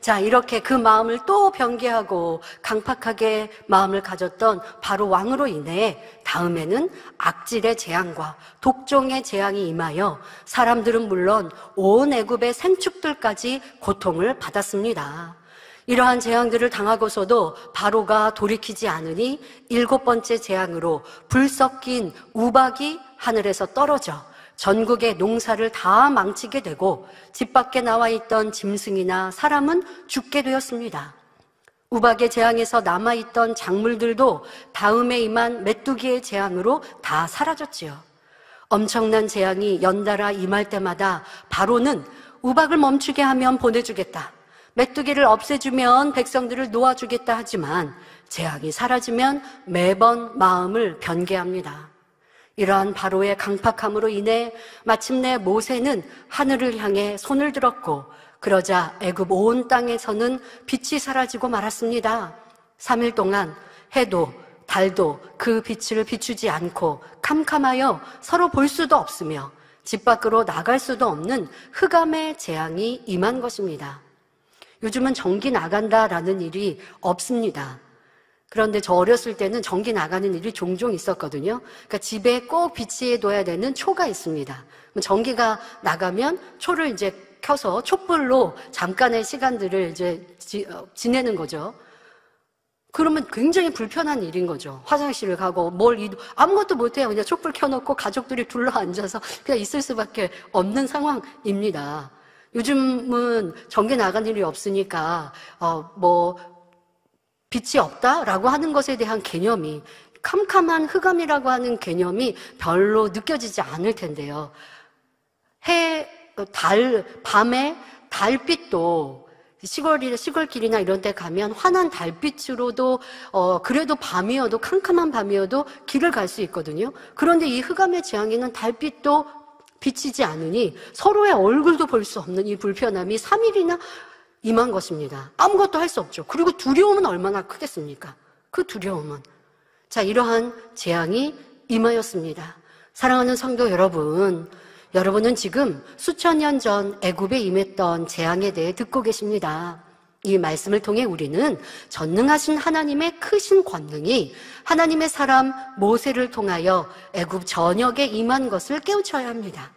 자, 이렇게 그 마음을 또 변개하고 강팍하게 마음을 가졌던 바로 왕으로 인해 다음에는 악질의 재앙과 독종의 재앙이 임하여 사람들은 물론 온 애굽의 생축들까지 고통을 받았습니다. 이러한 재앙들을 당하고서도 바로가 돌이키지 않으니 7번째 재앙으로 불 섞인 우박이 하늘에서 떨어져 전국의 농사를 다 망치게 되고 집 밖에 나와 있던 짐승이나 사람은 죽게 되었습니다. 우박의 재앙에서 남아있던 작물들도 다음에 임한 메뚜기의 재앙으로 다 사라졌지요. 엄청난 재앙이 연달아 임할 때마다 바로는 우박을 멈추게 하면 보내주겠다, 메뚜기를 없애주면 백성들을 놓아주겠다 하지만 재앙이 사라지면 매번 마음을 변개합니다. 이러한 바로의 강팍함으로 인해 마침내 모세는 하늘을 향해 손을 들었고 그러자 애굽 온 땅에서는 빛이 사라지고 말았습니다. 3일 동안 해도 달도 그 빛을 비추지 않고 캄캄하여 서로 볼 수도 없으며 집 밖으로 나갈 수도 없는 흑암의 재앙이 임한 것입니다. 요즘은 전기 나간다라는 일이 없습니다. 그런데 저 어렸을 때는 전기 나가는 일이 종종 있었거든요. 그러니까 집에 꼭 비치해 둬야 되는 초가 있습니다. 전기가 나가면 초를 이제 켜서 촛불로 잠깐의 시간들을 이제 지내는 거죠. 그러면 굉장히 불편한 일인 거죠. 화장실을 가고 아무것도 못해요. 그냥 촛불 켜놓고 가족들이 둘러 앉아서 그냥 있을 수밖에 없는 상황입니다. 요즘은 전기 나간 일이 없으니까 빛이 없다라고 하는 것에 대한 개념이 캄캄한 흑암이라고 하는 개념이 별로 느껴지지 않을 텐데요. 밤에 달빛도 시골길이나 이런 데 가면 환한 달빛으로도 그래도 밤이어도 캄캄한 밤이어도 길을 갈 수 있거든요. 그런데 이 흑암의 재앙에는 달빛도 비치지 않으니 서로의 얼굴도 볼 수 없는 이 불편함이 3일이나 임한 것입니다. 아무것도 할 수 없죠. 그리고 두려움은 얼마나 크겠습니까? 그 두려움은. 자, 이러한 재앙이 임하였습니다. 사랑하는 성도 여러분, 여러분은 지금 수천 년 전 애굽에 임했던 재앙에 대해 듣고 계십니다. 이 말씀을 통해 우리는 전능하신 하나님의 크신 권능이 하나님의 사람 모세를 통하여 애굽 전역에 임한 것을 깨우쳐야 합니다.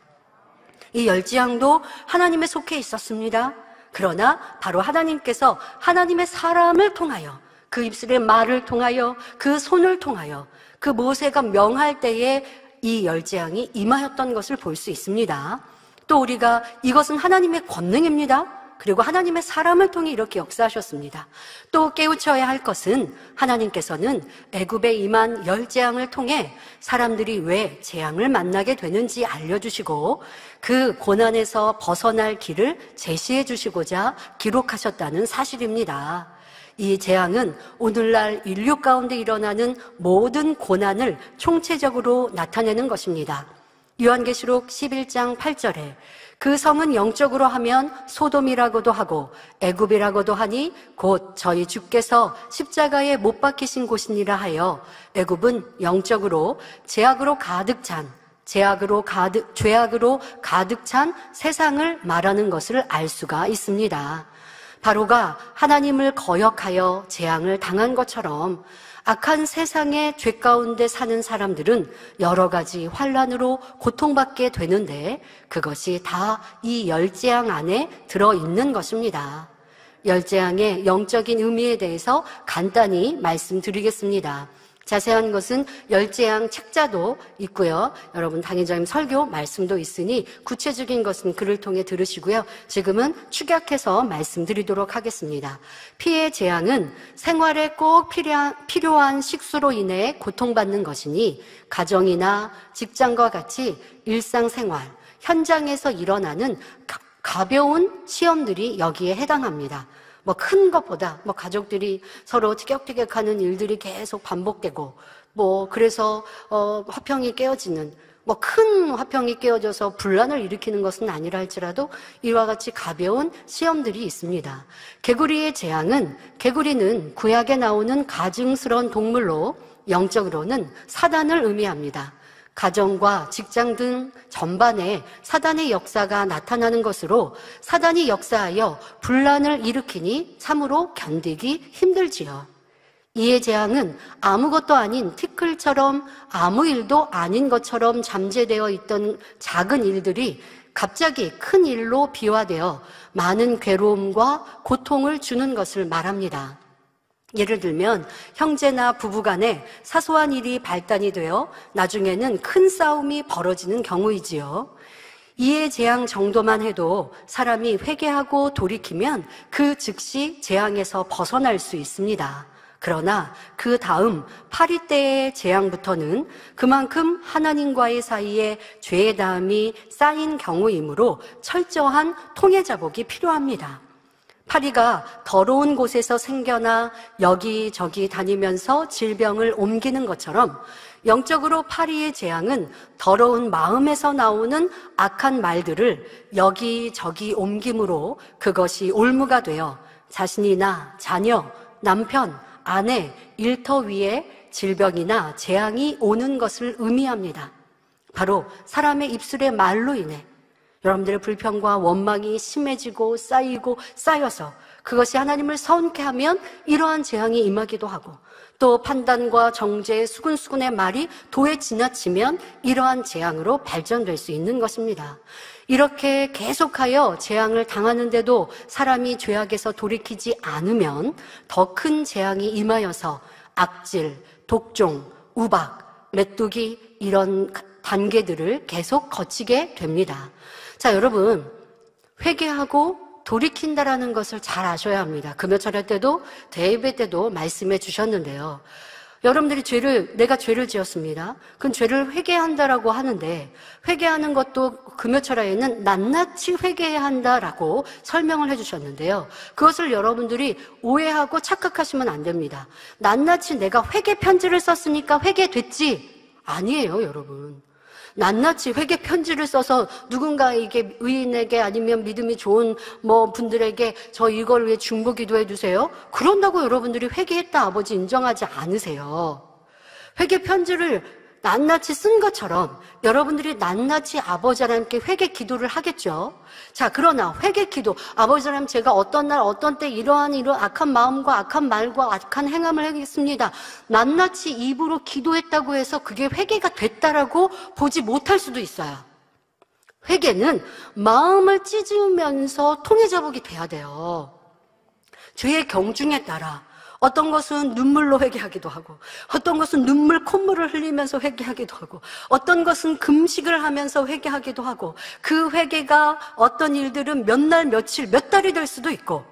이 열지양도 하나님에 속해 있었습니다. 그러나 바로 하나님께서 하나님의 사람을 통하여 그 입술의 말을 통하여 그 손을 통하여 그 모세가 명할 때에 이 열재앙이 임하였던 것을 볼 수 있습니다. 또 우리가 이것은 하나님의 권능입니다. 그리고 하나님의 사람을 통해 이렇게 역사하셨습니다. 또 깨우쳐야 할 것은 하나님께서는 애굽에 임한 열재앙을 통해 사람들이 왜 재앙을 만나게 되는지 알려주시고 그 고난에서 벗어날 길을 제시해 주시고자 기록하셨다는 사실입니다. 이 재앙은 오늘날 인류 가운데 일어나는 모든 고난을 총체적으로 나타내는 것입니다. 요한계시록 11장 8절에 그 성은 영적으로 하면 소돔이라고도 하고 애굽이라고도 하니 곧 저희 주께서 십자가에 못 박히신 곳이니라 하여 애굽은 영적으로 죄악으로 가득 찬 세상을 말하는 것을 알 수가 있습니다. 바로가 하나님을 거역하여 재앙을 당한 것처럼 악한 세상의 죄 가운데 사는 사람들은 여러 가지 환난으로 고통받게 되는데 그것이 다 이 열재앙 안에 들어있는 것입니다. 열재앙의 영적인 의미에 대해서 간단히 말씀드리겠습니다. 자세한 것은 열재앙 책자도 있고요. 여러분 당의자님 설교 말씀도 있으니 구체적인 것은 글을 통해 들으시고요. 지금은 축약해서 말씀드리도록 하겠습니다. 피해 재앙은 생활에 꼭 필요한 식수로 인해 고통받는 것이니 가정이나 직장과 같이 일상생활, 현장에서 일어나는 가벼운 시험들이 여기에 해당합니다. 큰 것보다 가족들이 서로 티격태격하는 일들이 계속 반복되고 그래서 화평이 깨어지는 큰 화평이 깨어져서 분란을 일으키는 것은 아니라 할지라도 이와 같이 가벼운 시험들이 있습니다. 개구리의 재앙은 개구리는 구약에 나오는 가증스러운 동물로 영적으로는 사단을 의미합니다. 가정과 직장 등 전반에 사단의 역사가 나타나는 것으로 사단이 역사하여 분란을 일으키니 참으로 견디기 힘들지요. 이의 재앙은 아무것도 아닌 티끌처럼 아무 일도 아닌 것처럼 잠재되어 있던 작은 일들이 갑자기 큰 일로 비화되어 많은 괴로움과 고통을 주는 것을 말합니다. 예를 들면 형제나 부부 간에 사소한 일이 발단이 되어 나중에는 큰 싸움이 벌어지는 경우이지요. 이의 재앙 정도만 해도 사람이 회개하고 돌이키면 그 즉시 재앙에서 벗어날 수 있습니다. 그러나 그 다음 파리 때의 재앙부터는 그만큼 하나님과의 사이에 죄의 담이 쌓인 경우이므로 철저한 통해 자복이 필요합니다. 파리가 더러운 곳에서 생겨나 여기저기 다니면서 질병을 옮기는 것처럼 영적으로 파리의 재앙은 더러운 마음에서 나오는 악한 말들을 여기저기 옮김으로 그것이 올무가 되어 자신이나 자녀, 남편, 아내, 일터 위에 질병이나 재앙이 오는 것을 의미합니다. 바로 사람의 입술의 말로 인해 여러분들의 불평과 원망이 심해지고 쌓여서 그것이 하나님을 서운케 하면 이러한 재앙이 임하기도 하고 또 판단과 정죄의 수군수군의 말이 도에 지나치면 이러한 재앙으로 발전될 수 있는 것입니다. 이렇게 계속하여 재앙을 당하는데도 사람이 죄악에서 돌이키지 않으면 더 큰 재앙이 임하여서 악질, 독종, 우박, 메뚜기 이런 단계들을 계속 거치게 됩니다. 자, 여러분, 회개하고 돌이킨다라는 것을 잘 아셔야 합니다. 금요철회 때도 대예배 때도 말씀해 주셨는데요. 여러분들이 내가 죄를 지었습니다. 그건 죄를 회개한다라고 하는데, 회개하는 것도 금요철야에는 낱낱이 회개해야 한다라고 설명을 해주셨는데요. 그것을 여러분들이 오해하고 착각하시면 안 됩니다. 낱낱이 내가 회개 편지를 썼으니까 회개됐지? 아니에요, 여러분. 낱낱이 회개 편지를 써서 누군가에게, 의인에게 아니면 믿음이 좋은 분들에게 저 이걸 위해 중보 기도해 주세요. 그런다고 여러분들이 회개했다 아버지 인정하지 않으세요. 회개 편지를 낱낱이 쓴 것처럼 여러분들이 낱낱이 아버지 하나님께 회개 기도를 하겠죠. 자, 그러나 회개 기도, 아버지 하나님 제가 어떤 날 어떤 때 이러한 악한 마음과 악한 말과 악한 행함을 하겠습니다. 낱낱이 입으로 기도했다고 해서 그게 회개가 됐다라고 보지 못할 수도 있어요. 회개는 마음을 찢으면서 통해자복이 돼야 돼요. 죄의 경중에 따라 어떤 것은 눈물로 회개하기도 하고, 어떤 것은 콧물을 흘리면서 회개하기도 하고, 어떤 것은 금식을 하면서 회개하기도 하고, 그 회개가 어떤 일들은 몇 날, 며칠, 몇 달이 될 수도 있고,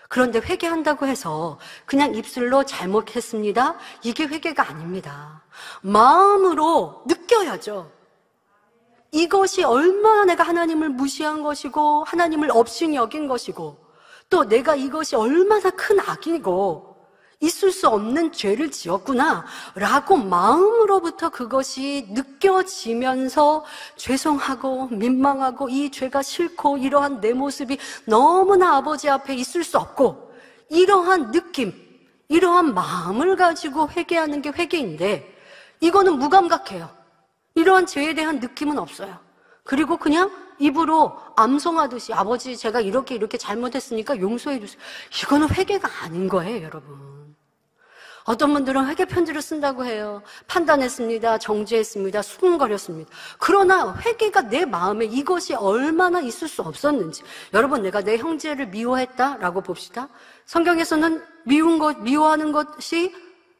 그런데 회개한다고 해서 그냥 입술로 잘못했습니다. 이게 회개가 아닙니다. 마음으로 느껴야죠. 이것이 얼마나 내가 하나님을 무시한 것이고, 하나님을 업신이 여긴 것이고, 또 내가 이것이 얼마나 큰 악이고, 있을 수 없는 죄를 지었구나 라고 마음으로부터 그것이 느껴지면서 죄송하고 민망하고 이 죄가 싫고 이러한 내 모습이 너무나 아버지 앞에 있을 수 없고, 이러한 느낌, 이러한 마음을 가지고 회개하는 게 회개인데, 이거는 무감각해요. 이러한 죄에 대한 느낌은 없어요. 그리고 그냥 입으로 암송하듯이 아버지 제가 이렇게 잘못했으니까 용서해 주세요. 이거는 회개가 아닌 거예요, 여러분. 어떤 분들은 회개 편지를 쓴다고 해요. 판단했습니다. 정죄했습니다. 수군거렸습니다. 그러나 회개가 내 마음에 이것이 얼마나 있을 수 없었는지. 여러분, 내가 내 형제를 미워했다라고 봅시다. 성경에서는 미워하는 것이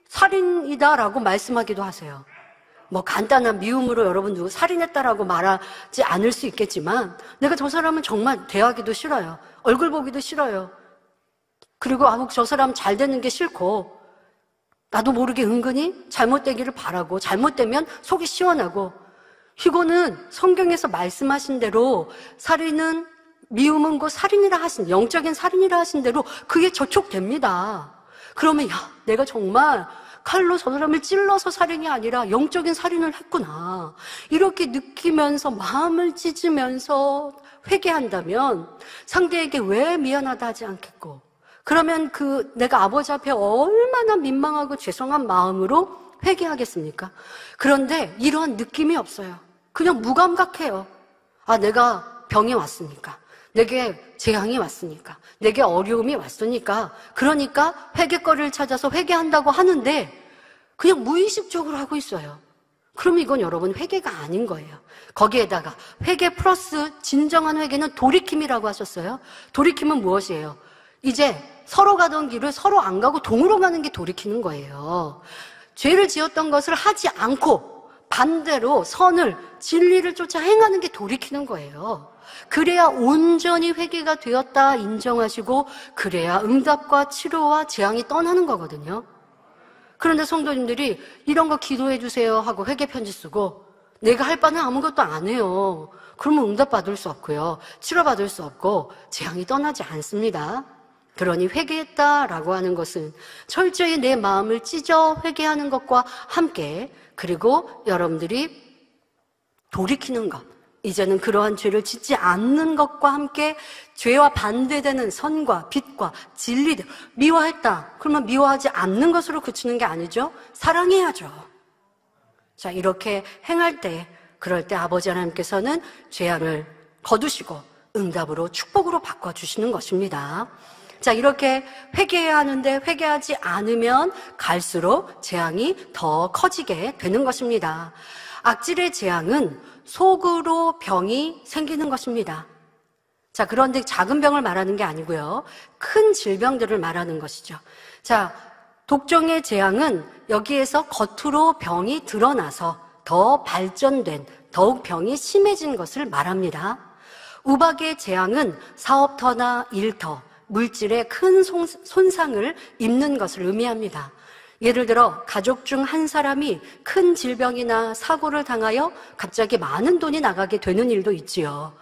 살인이다라고 말씀하기도 하세요. 간단한 미움으로 여러분 누구 살인했다라고 말하지 않을 수 있겠지만, 내가 저 사람은 정말 대하기도 싫어요. 얼굴 보기도 싫어요. 그리고 저 사람 잘 되는 게 싫고, 나도 모르게 은근히 잘못되기를 바라고, 잘못되면 속이 시원하고, 이거는 성경에서 말씀하신 대로 살인은, 미움은 곧 살인이라 하신, 영적인 살인이라 하신 대로 그게 저촉됩니다. 그러면 내가 정말 칼로 저 사람을 찔러서 살인이 아니라 영적인 살인을 했구나, 이렇게 느끼면서 마음을 찢으면서 회개한다면 상대에게 왜 미안하다 하지 않겠고, 그러면 내가 아버지 앞에 얼마나 민망하고 죄송한 마음으로 회개하겠습니까? 그런데 이러한 느낌이 없어요. 그냥 무감각해요. 내가 병이 왔으니까, 내게 재앙이 왔으니까, 내게 어려움이 왔으니까, 그러니까 회개거리를 찾아서 회개한다고 하는데 그냥 무의식적으로 하고 있어요. 그러면 이건 여러분 회개가 아닌 거예요. 거기에다가 회개 플러스 진정한 회개는 돌이킴이라고 하셨어요. 돌이킴은 무엇이에요? 이제 서로 가던 길을 서로 안 가고 동으로 가는 게 돌이키는 거예요. 죄를 지었던 것을 하지 않고 반대로 선을, 진리를 쫓아 행하는 게 돌이키는 거예요. 그래야 온전히 회개가 되었다 인정하시고, 그래야 응답과 치료와 재앙이 떠나는 거거든요. 그런데 성도님들이 이런 거 기도해 주세요 하고 회개 편지 쓰고, 내가 할 바는 아무것도 안 해요. 그러면 응답받을 수 없고요, 치료받을 수 없고 재앙이 떠나지 않습니다. 그러니 회개했다라고 하는 것은 철저히 내 마음을 찢어 회개하는 것과 함께, 그리고 여러분들이 돌이키는 것, 이제는 그러한 죄를 짓지 않는 것과 함께 죄와 반대되는 선과 빛과 진리대로, 미워했다 그러면 미워하지 않는 것으로 그치는 게 아니죠. 사랑해야죠. 자, 이렇게 행할 때, 그럴 때 아버지 하나님께서는 재앙을 거두시고 응답으로 축복으로 바꿔주시는 것입니다. 자, 이렇게 회개해야 하는데 회개하지 않으면 갈수록 재앙이 더 커지게 되는 것입니다. 악질의 재앙은 속으로 병이 생기는 것입니다. 자, 그런데 작은 병을 말하는 게 아니고요, 큰 질병들을 말하는 것이죠. 자, 독종의 재앙은 여기에서 겉으로 병이 드러나서 더 발전된, 더욱 병이 심해진 것을 말합니다. 우박의 재앙은 사업터나 일터, 물질에 큰 손상을 입는 것을 의미합니다. 예를 들어 가족 중 한 사람이 큰 질병이나 사고를 당하여 갑자기 많은 돈이 나가게 되는 일도 있지요.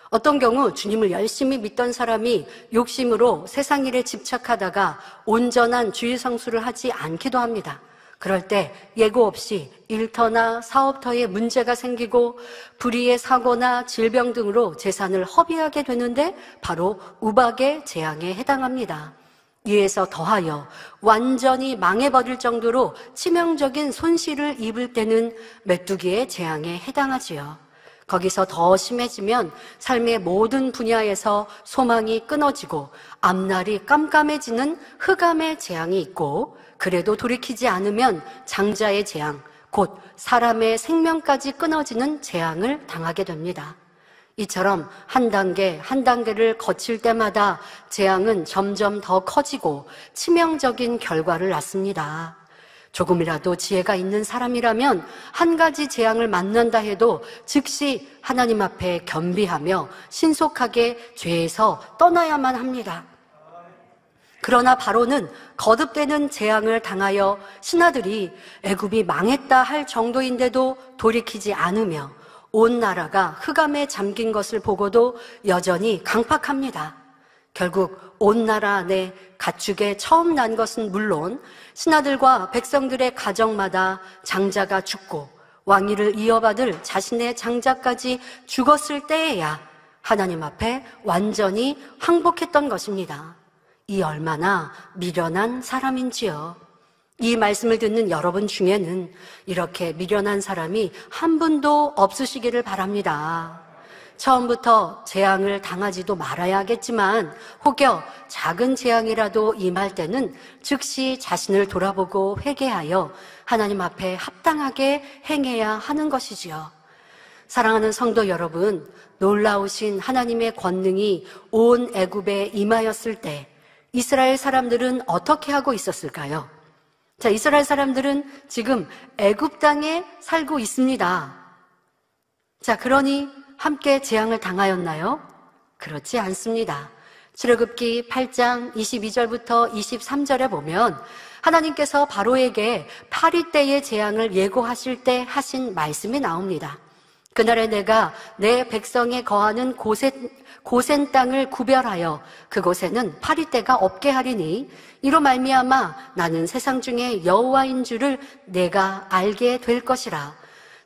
어떤 경우 주님을 열심히 믿던 사람이 욕심으로 세상 일에 집착하다가 온전한 주일 성수를 하지 않기도 합니다. 그럴 때 예고 없이 일터나 사업터에 문제가 생기고 불의의 사고나 질병 등으로 재산을 허비하게 되는데 바로 우박의 재앙에 해당합니다. 이에서 더하여 완전히 망해버릴 정도로 치명적인 손실을 입을 때는 메뚜기의 재앙에 해당하지요. 거기서 더 심해지면 삶의 모든 분야에서 소망이 끊어지고 앞날이 깜깜해지는 흑암의 재앙이 있고, 그래도 돌이키지 않으면 장자의 재앙, 곧 사람의 생명까지 끊어지는 재앙을 당하게 됩니다. 이처럼 한 단계 한 단계를 거칠 때마다 재앙은 점점 더 커지고 치명적인 결과를 낳습니다. 조금이라도 지혜가 있는 사람이라면 한 가지 재앙을 만난다 해도 즉시 하나님 앞에 겸비하며 신속하게 죄에서 떠나야만 합니다. 그러나 바로는 거듭되는 재앙을 당하여 신하들이 애굽이 망했다 할 정도인데도 돌이키지 않으며 온 나라가 흑암에 잠긴 것을 보고도 여전히 강팍합니다. 결국 온 나라 안에 가축에 처음 난 것은 물론 신하들과 백성들의 가정마다 장자가 죽고 왕위를 이어받을 자신의 장자까지 죽었을 때에야 하나님 앞에 완전히 항복했던 것입니다. 이 얼마나 미련한 사람인지요. 이 말씀을 듣는 여러분 중에는 이렇게 미련한 사람이 한 분도 없으시기를 바랍니다. 처음부터 재앙을 당하지도 말아야겠지만 혹여 작은 재앙이라도 임할 때는 즉시 자신을 돌아보고 회개하여 하나님 앞에 합당하게 행해야 하는 것이지요. 사랑하는 성도 여러분, 놀라우신 하나님의 권능이 온 애굽에 임하였을 때 이스라엘 사람들은 어떻게 하고 있었을까요? 자, 이스라엘 사람들은 지금 애굽 땅에 살고 있습니다. 자, 그러니 함께 재앙을 당하였나요? 그렇지 않습니다. 출애굽기 8장 22절부터 23절에 보면 하나님께서 바로에게 파리 때의 재앙을 예고하실 때 하신 말씀이 나옵니다. 그날에 내가 내 백성에 거하는 고센 땅을 구별하여 그곳에는 파리 때가 없게 하리니 이로 말미암아 나는 세상 중에 여호와인 줄을 내가 알게 될 것이라.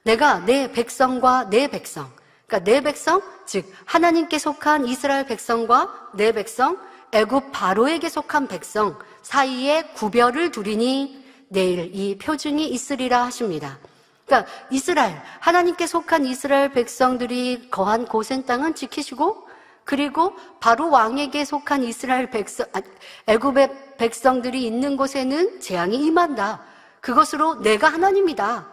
내가 내 백성과 내 백성, 그러니까 내 백성, 즉 하나님께 속한 이스라엘 백성과 내 백성, 애굽 바로에게 속한 백성 사이에 구별을 두리니 내일 이 표징이 있으리라 하십니다. 그러니까 이스라엘, 하나님께 속한 이스라엘 백성들이 거한 고센 땅은 지키시고, 그리고 바로 왕에게 속한 이스라엘 백성, 애굽의 백성들이 있는 곳에는 재앙이 임한다. 그것으로 내가 하나님이다.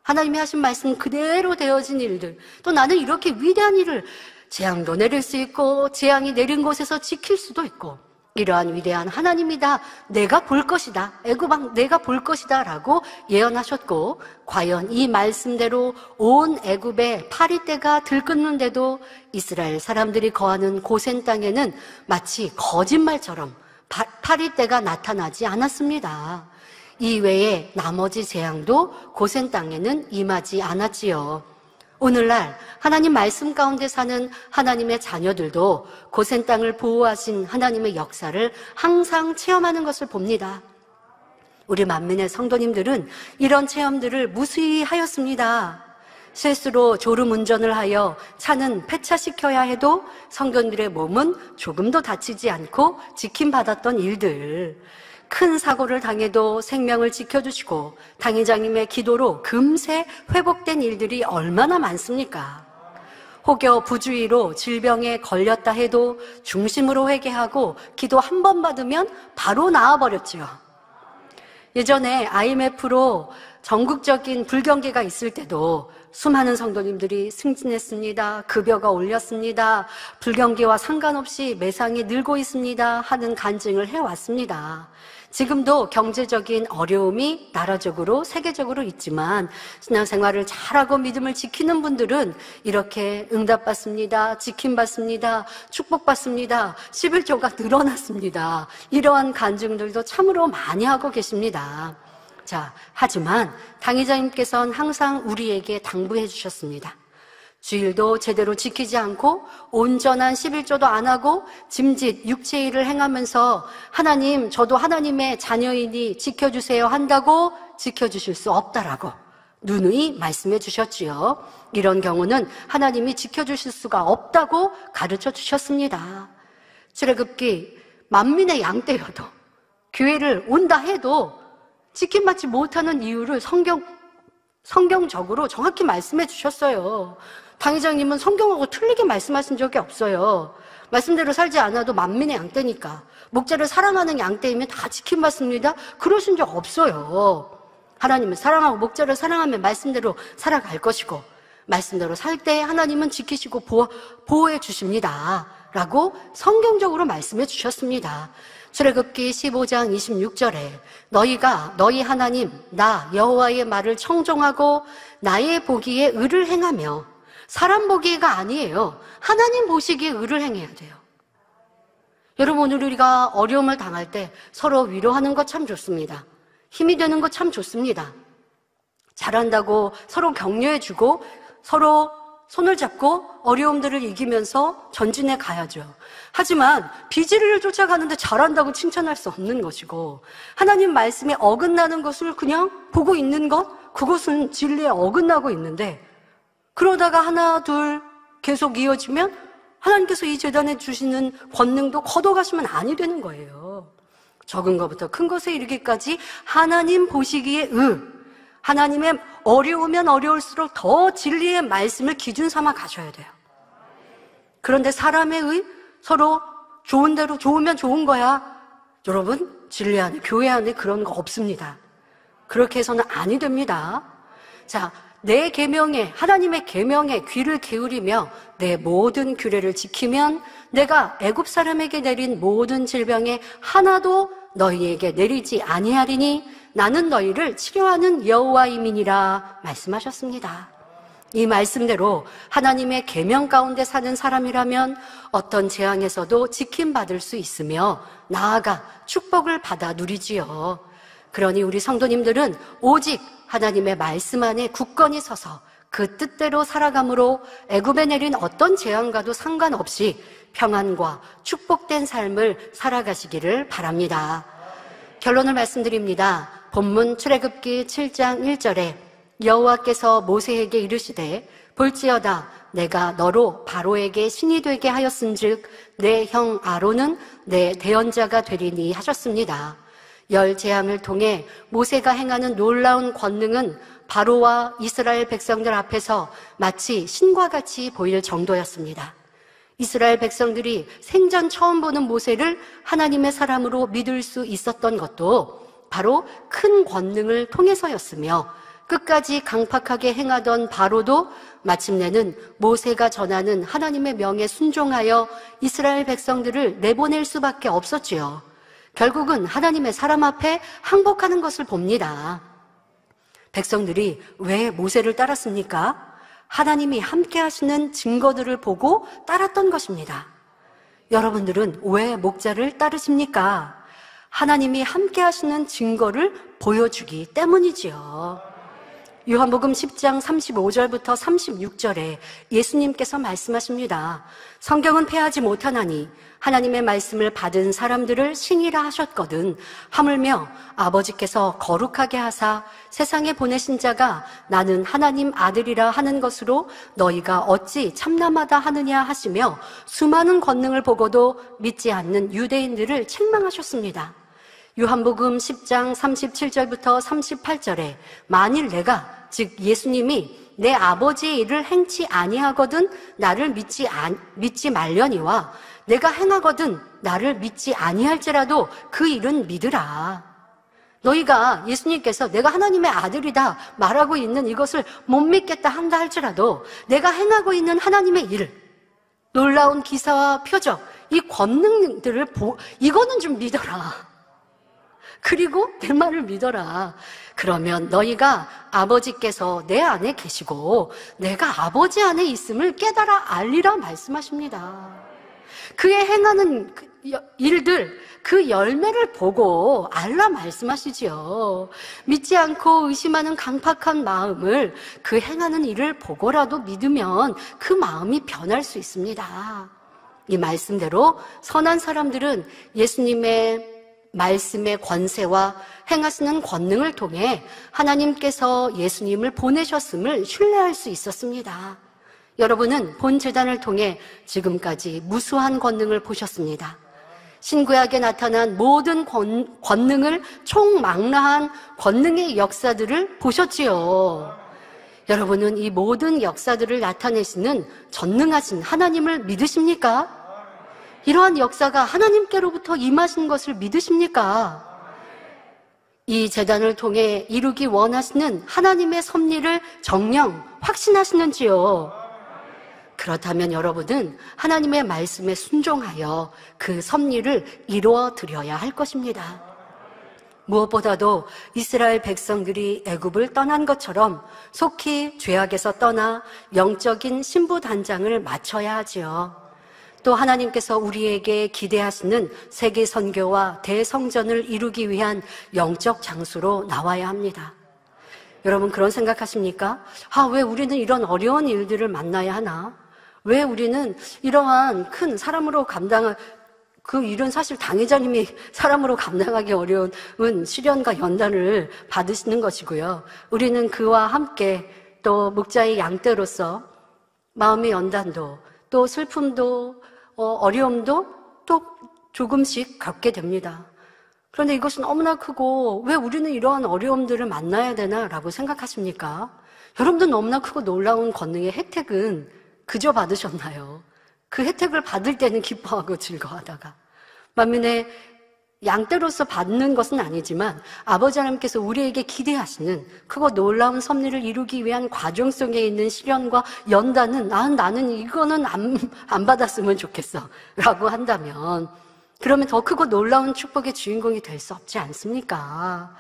하나님이 하신 말씀 그대로 되어진 일들, 또 나는 이렇게 위대한 일을, 재앙도 내릴 수 있고 재앙이 내린 곳에서 지킬 수도 있고, 이러한 위대한 하나님이다, 내가 볼 것이다, 애굽왕 내가 볼 것이다 라고 예언하셨고, 과연 이 말씀대로 온 애굽에 파리떼가 들끓는데도 이스라엘 사람들이 거하는 고센 땅에는 마치 거짓말처럼 파리떼가 나타나지 않았습니다. 이외에 나머지 재앙도 고센 땅에는 임하지 않았지요. 오늘날 하나님 말씀 가운데 사는 하나님의 자녀들도 고센 땅을 보호하신 하나님의 역사를 항상 체험하는 것을 봅니다. 우리 만민의 성도님들은 이런 체험들을 무수히 하였습니다. 실수로 졸음운전을 하여 차는 폐차시켜야 해도 성도님들의 몸은 조금도 다치지 않고 지킴받았던 일들, 큰 사고를 당해도 생명을 지켜주시고 당회장님의 기도로 금세 회복된 일들이 얼마나 많습니까? 혹여 부주의로 질병에 걸렸다 해도 중심으로 회개하고 기도 한 번 받으면 바로 나아버렸지요. 예전에 IMF로 전국적인 불경기가 있을 때도 수많은 성도님들이 승진했습니다. 급여가 올렸습니다. 불경기와 상관없이 매상이 늘고 있습니다 하는 간증을 해왔습니다. 지금도 경제적인 어려움이 나라적으로 세계적으로 있지만 신앙생활을 잘하고 믿음을 지키는 분들은 이렇게 응답받습니다, 지킴받습니다, 축복받습니다, 11조가 늘어났습니다. 이러한 간증들도 참으로 많이 하고 계십니다. 자, 하지만 당회장님께서는 항상 우리에게 당부해 주셨습니다. 주일도 제대로 지키지 않고 온전한 11조도 안 하고 짐짓 육체 일을 행하면서 하나님, 저도 하나님의 자녀이니 지켜주세요 한다고 지켜주실 수 없다라고 누누이 말씀해 주셨지요. 이런 경우는 하나님이 지켜주실 수가 없다고 가르쳐 주셨습니다. 출애굽기 만민의 양 때여도 교회를 온다 해도 지킴받지 못하는 이유를 성경적으로 정확히 말씀해 주셨어요. 당회장님은 성경하고 틀리게 말씀하신 적이 없어요. 말씀대로 살지 않아도 만민의 양떼니까 목자를 사랑하는 양떼이면 다 지킴받습니다. 그러신 적 없어요. 하나님은 사랑하고 목자를 사랑하면 말씀대로 살아갈 것이고 말씀대로 살 때 하나님은 지키시고 보호해 주십니다 라고 성경적으로 말씀해 주셨습니다. 출애굽기 15장 26절에 너희가 너희 하나님 나 여호와의 말을 청종하고 나의 보기에 의를 행하며 사람 보기에가 아니에요. 하나님 보시기에 의를 행해야 돼요. 여러분, 오늘 우리가 어려움을 당할 때 서로 위로하는 것 참 좋습니다. 힘이 되는 것 참 좋습니다. 잘한다고 서로 격려해주고 서로 손을 잡고 어려움들을 이기면서 전진해 가야죠. 하지만 비질을 쫓아가는데 잘한다고 칭찬할 수 없는 것이고 하나님 말씀에 어긋나는 것을 그냥 보고 있는 것, 그것은 진리에 어긋나고 있는데 그러다가 하나 둘 계속 이어지면 하나님께서 이 재단에 주시는 권능도 걷어가시면 아니 되는 거예요. 적은 것부터 큰 것에 이르기까지 하나님 보시기에 하나님의 어려우면 어려울수록 더 진리의 말씀을 기준 삼아 가셔야 돼요. 그런데 사람의 의 서로 좋은 대로 좋으면 좋은 거야. 여러분, 진리 안에 교회 안에 그런 거 없습니다. 그렇게 해서는 아니 됩니다. 자, 내 계명에 하나님의 계명에 귀를 기울이며 내 모든 규례를 지키면 내가 애굽 사람에게 내린 모든 질병에 하나도 너희에게 내리지 아니하리니 나는 너희를 치료하는 여호와임이니라 말씀하셨습니다. 이 말씀대로 하나님의 계명 가운데 사는 사람이라면 어떤 재앙에서도 지킴받을 수 있으며 나아가 축복을 받아 누리지요. 그러니 우리 성도님들은 오직 하나님의 말씀 안에 굳건히 서서 그 뜻대로 살아감으로 애굽에 내린 어떤 재앙과도 상관없이 평안과 축복된 삶을 살아가시기를 바랍니다. 결론을 말씀드립니다. 본문 출애굽기 7장 1절에 여호와께서 모세에게 이르시되 볼지어다 내가 너로 바로에게 신이 되게 하였은즉 내 형 아론은 내 대언자가 되리니 하셨습니다. 열 재앙을 통해 모세가 행하는 놀라운 권능은 바로와 이스라엘 백성들 앞에서 마치 신과 같이 보일 정도였습니다. 이스라엘 백성들이 생전 처음 보는 모세를 하나님의 사람으로 믿을 수 있었던 것도 바로 큰 권능을 통해서였으며 끝까지 강팍하게 행하던 바로도 마침내는 모세가 전하는 하나님의 명에 순종하여 이스라엘 백성들을 내보낼 수밖에 없었지요. 결국은 하나님의 사람 앞에 항복하는 것을 봅니다. 백성들이 왜 모세를 따랐습니까? 하나님이 함께 하시는 증거들을 보고 따랐던 것입니다. 여러분들은 왜 목자를 따르십니까? 하나님이 함께 하시는 증거를 보여주기 때문이지요. 요한복음 10장 35절부터 36절에 예수님께서 말씀하십니다. 성경은 패하지 못하나니 하나님의 말씀을 받은 사람들을 신이라 하셨거든 하물며 아버지께서 거룩하게 하사 세상에 보내신 자가 나는 하나님 아들이라 하는 것으로 너희가 어찌 참남하다 하느냐 하시며 수많은 권능을 보고도 믿지 않는 유대인들을 책망하셨습니다. 요한복음 10장 37절부터 38절에 만일 내가 즉 예수님이 내 아버지의 일을 행치 아니하거든 나를 믿지 말려니와 내가 행하거든 나를 믿지 아니할지라도 그 일은 믿으라. 너희가 예수님께서 내가 하나님의 아들이다 말하고 있는 이것을 못 믿겠다 한다 할지라도 내가 행하고 있는 하나님의 일, 놀라운 기사와 표적, 이 권능들을 이거는 좀 믿어라. 그리고 내 말을 믿어라. 그러면 너희가 아버지께서 내 안에 계시고 내가 아버지 안에 있음을 깨달아 알리라 말씀하십니다. 그의 행하는 일들, 그 열매를 보고 알라 말씀하시지요. 믿지 않고 의심하는 강팍한 마음을 그 행하는 일을 보고라도 믿으면 그 마음이 변할 수 있습니다. 이 말씀대로 선한 사람들은 예수님의 말씀의 권세와 행하시는 권능을 통해 하나님께서 예수님을 보내셨음을 신뢰할 수 있었습니다. 여러분은 본 제단을 통해 지금까지 무수한 권능을 보셨습니다. 신구약에 나타난 모든 권능을 총망라한 권능의 역사들을 보셨지요. 여러분은 이 모든 역사들을 나타내시는 전능하신 하나님을 믿으십니까? 이러한 역사가 하나님께로부터 임하신 것을 믿으십니까? 이 제단을 통해 이루기 원하시는 하나님의 섭리를 정녕 확신하시는지요? 그렇다면 여러분은 하나님의 말씀에 순종하여 그 섭리를 이루어 드려야 할 것입니다. 무엇보다도 이스라엘 백성들이 애굽을 떠난 것처럼 속히 죄악에서 떠나 영적인 신부단장을 마쳐야 하지요. 또 하나님께서 우리에게 기대하시는 세계 선교와 대성전을 이루기 위한 영적 장수로 나와야 합니다. 여러분 그런 생각하십니까? 왜 우리는 이런 어려운 일들을 만나야 하나? 왜 우리는 이러한 큰 사람으로 그 일은 사실 당회자님이 사람으로 감당하기 어려운 시련과 연단을 받으시는 것이고요. 우리는 그와 함께 또 목자의 양떼로서 마음의 연단도 또 슬픔도 어려움도 또 조금씩 겪게 됩니다. 그런데 이것은 너무나 크고 왜 우리는 이러한 어려움들을 만나야 되나라고 생각하십니까? 여러분도 너무나 크고 놀라운 권능의 혜택은 그저 받으셨나요? 그 혜택을 받을 때는 기뻐하고 즐거워하다가 만민의 양떼로서 받는 것은 아니지만 아버지 하나님께서 우리에게 기대하시는 크고 놀라운 섭리를 이루기 위한 과정 속에 있는 시련과 연단은 나는 이거는 안 받았으면 좋겠어 라고 한다면 그러면 더 크고 놀라운 축복의 주인공이 될 수 없지 않습니까?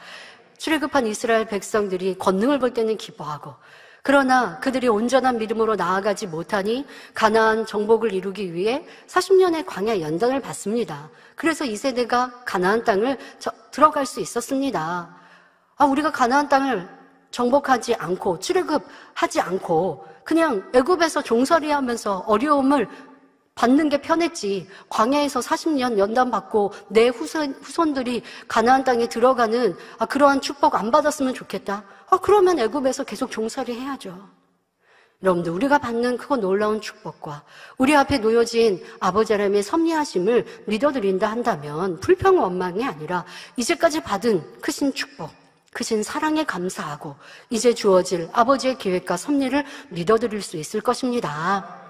출애굽한 이스라엘 백성들이 권능을 볼 때는 기뻐하고 그러나 그들이 온전한 믿음으로 나아가지 못하니 가나안 정복을 이루기 위해 40년의 광야 연단을 받습니다. 그래서 이 세대가 가나안 땅을 들어갈 수 있었습니다. 우리가 가나안 땅을 정복하지 않고 출애굽하지 않고 그냥 애굽에서 종살이하면서 어려움을 받는 게 편했지 광야에서 40년 연단받고 내 후손들이 가나안 땅에 들어가는 그러한 축복 안 받았으면 좋겠다. 그러면 애굽에서 계속 종살이 해야죠. 여러분들 우리가 받는 크고 놀라운 축복과 우리 앞에 놓여진 아버지 하나님의 섭리하심을 믿어드린다 한다면 불평 원망이 아니라 이제까지 받은 크신 축복, 크신 사랑에 감사하고 이제 주어질 아버지의 계획과 섭리를 믿어드릴 수 있을 것입니다.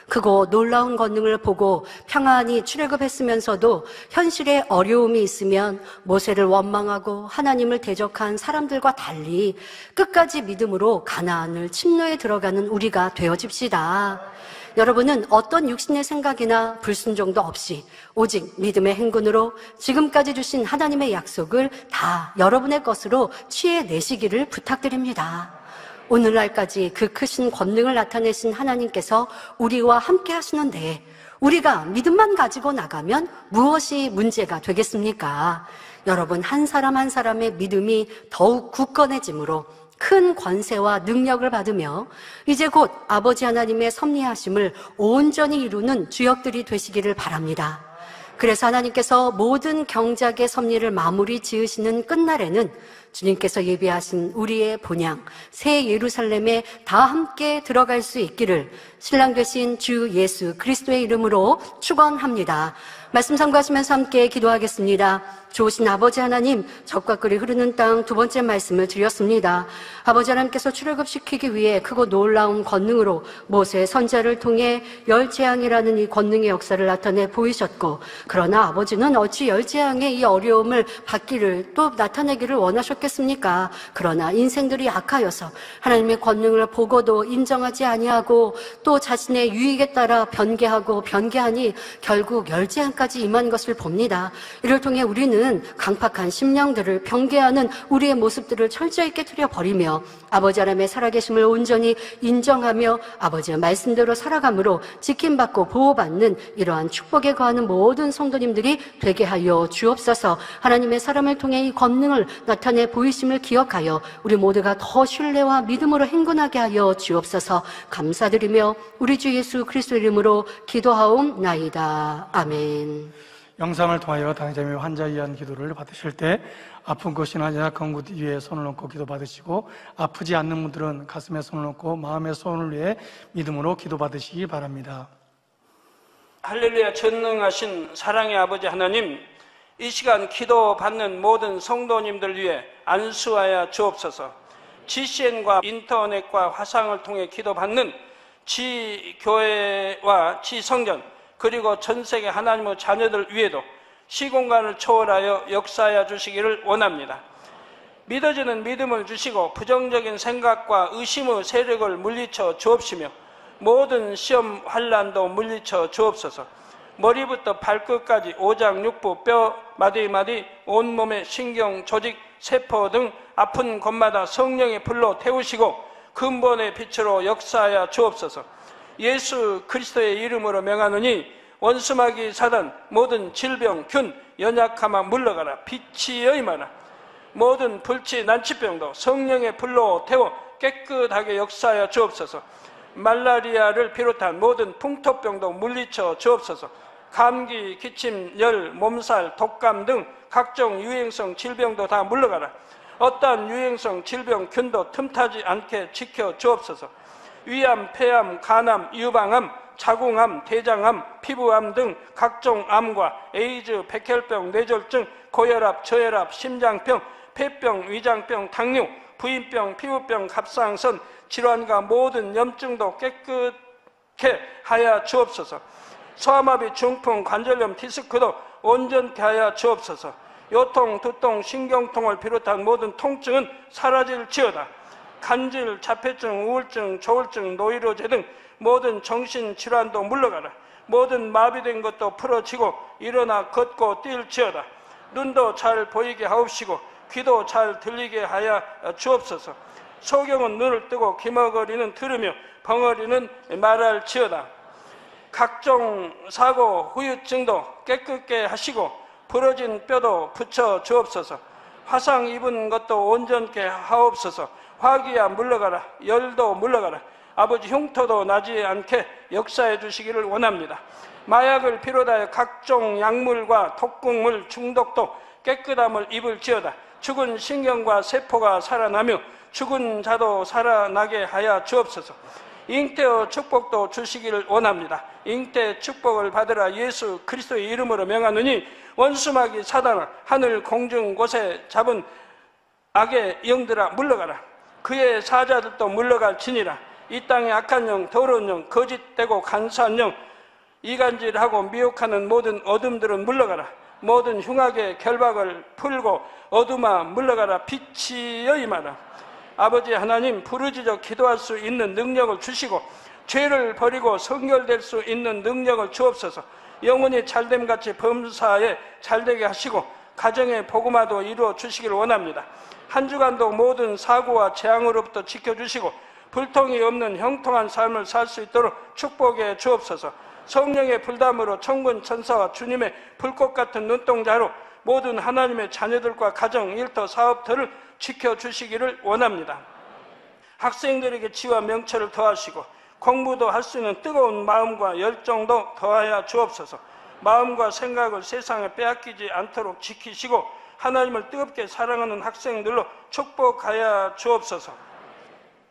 크고 놀라운 권능을 보고 평안히 출애굽했으면서도 현실에 어려움이 있으면 모세를 원망하고 하나님을 대적한 사람들과 달리 끝까지 믿음으로 가나안을 침노에 들어가는 우리가 되어집시다. 여러분은 어떤 육신의 생각이나 불순종도 없이 오직 믿음의 행군으로 지금까지 주신 하나님의 약속을 다 여러분의 것으로 취해내시기를 부탁드립니다. 오늘날까지 그 크신 권능을 나타내신 하나님께서 우리와 함께 하시는데 우리가 믿음만 가지고 나가면 무엇이 문제가 되겠습니까? 여러분 한 사람 한 사람의 믿음이 더욱 굳건해지므로 큰 권세와 능력을 받으며 이제 곧 아버지 하나님의 섭리하심을 온전히 이루는 주역들이 되시기를 바랍니다. 그래서 하나님께서 모든 경작의 섭리를 마무리 지으시는 끝날에는 주님께서 예비하신 우리의 본향 새 예루살렘에 다 함께 들어갈 수 있기를 신랑 되신 주 예수 그리스도의 이름으로 축원합니다. 말씀 참고하시면서 함께 기도하겠습니다. 좋으신 아버지 하나님, 젖과 꿀이 흐르는 땅 두 번째 말씀을 드렸습니다. 아버지 하나님께서 출애굽시키기 위해 크고 놀라운 권능으로 모세 선지자를 통해 열재앙이라는 이 권능의 역사를 나타내 보이셨고 그러나 아버지는 어찌 열재앙의 이 어려움을 받기를 또 나타내기를 원하셨겠습니까? 그러나 인생들이 악하여서 하나님의 권능을 보고도 인정하지 아니하고 또 자신의 유익에 따라 변개하니 결국 열재앙까지 임한 것을 봅니다. 이를 통해 우리는 있는 강팍한 심령들을 경계하는 우리의 모습들을 철저히 깨트려 버리며 아버지 하나님의 살아계심을 온전히 인정하며 아버지의 말씀대로 살아감으로 지킴받고 보호받는 이러한 축복에 거하는 모든 성도님들이 되게 하여 주옵소서. 하나님의 사람을 통해 이 권능을 나타내 보이심을 기억하여 우리 모두가 더 신뢰와 믿음으로 행군하게 하여 주옵소서. 감사드리며 우리 주 예수 그리스도 이름으로 기도하옵나이다. 아멘. 영상을 통하여 당장 및 환자를 위한 기도를 받으실 때 아픈 곳이나 연약한 곳 위에 손을 얹고 기도 받으시고 아프지 않는 분들은 가슴에 손을 얹고 마음의 손을 위해 믿음으로 기도 받으시기 바랍니다. 할렐루야. 전능하신 사랑의 아버지 하나님, 이 시간 기도 받는 모든 성도님들 위해 안수하여 주옵소서. GCN과 인터넷과 화상을 통해 기도 받는 지교회와 지성전 그리고 전세계 하나님의 자녀들 위에도 시공간을 초월하여 역사하여 주시기를 원합니다. 믿어지는 믿음을 주시고 부정적인 생각과 의심의 세력을 물리쳐 주옵시며 모든 시험 환난도 물리쳐 주옵소서. 머리부터 발끝까지 오장육부 뼈 마디마디 온몸의 신경 조직 세포 등 아픈 곳마다 성령의 불로 태우시고 근본의 빛으로 역사하여 주옵소서. 예수 그리스도의 이름으로 명하노니 원수마귀 사단 모든 질병 균 연약함아 물러가라. 빛이여 임하라. 모든 불치 난치병도 성령의 불로 태워 깨끗하게 역사하여 주옵소서. 말라리아를 비롯한 모든 풍토병도 물리쳐 주옵소서. 감기, 기침, 열, 몸살, 독감 등 각종 유행성 질병도 다 물러가라. 어떠한 유행성 질병 균도 틈타지 않게 지켜 주옵소서. 위암, 폐암, 간암, 유방암, 자궁암, 대장암, 피부암 등 각종 암과 에이즈, 백혈병, 뇌졸중, 고혈압, 저혈압, 심장병, 폐병, 위장병, 당뇨, 부인병, 피부병, 갑상선 질환과 모든 염증도 깨끗게 하여 주옵소서. 소아마비, 중풍, 관절염, 디스크도 온전케 하여 주옵소서. 요통, 두통, 신경통을 비롯한 모든 통증은 사라질지어다. 간질, 자폐증, 우울증, 조울증, 노이로제 등 모든 정신질환도 물러가라. 모든 마비된 것도 풀어지고 일어나 걷고 뛸지어다. 눈도 잘 보이게 하옵시고 귀도 잘 들리게 하여 주옵소서. 소경은 눈을 뜨고 귀머거리는 들으며 벙어리는 말할지어다. 각종 사고, 후유증도 깨끗게 하시고 부러진 뼈도 붙여 주옵소서. 화상 입은 것도 온전케 하옵소서. 화기야 물러가라. 열도 물러가라. 아버지 흉터도 나지 않게 역사해 주시기를 원합니다. 마약을 비롯하여 각종 약물과 독극물 중독도 깨끗함을 입을지어다. 죽은 신경과 세포가 살아나며 죽은 자도 살아나게 하여 주옵소서. 잉태의 축복도 주시기를 원합니다. 잉태 축복을 받으라. 예수 그리스도의 이름으로 명하노니 원수마귀 사단아 하늘 공중 곳에 잡은 악의 영들아 물러가라. 그의 사자들도 물러갈지니라. 이 땅의 악한 영, 더러운 영, 거짓되고 간사한 영, 이간질하고 미혹하는 모든 어둠들은 물러가라. 모든 흉악의 결박을 풀고 어둠아 물러가라. 빛이여 임하라. 아버지 하나님, 부르짖어 기도할 수 있는 능력을 주시고 죄를 버리고 성결될 수 있는 능력을 주옵소서. 영혼이 잘됨같이 범사에 잘되게 하시고 가정의 복음화도 이루어 주시기를 원합니다. 한 주간도 모든 사고와 재앙으로부터 지켜주시고 불통이 없는 형통한 삶을 살 수 있도록 축복해 주옵소서. 성령의 불담으로 천군 천사와 주님의 불꽃 같은 눈동자로 모든 하나님의 자녀들과 가정, 일터, 사업들을 지켜주시기를 원합니다. 학생들에게 지와 명철을 더하시고 공부도 할 수 있는 뜨거운 마음과 열정도 더하여 주옵소서. 마음과 생각을 세상에 빼앗기지 않도록 지키시고 하나님을 뜨겁게 사랑하는 학생들로 축복하여 주옵소서.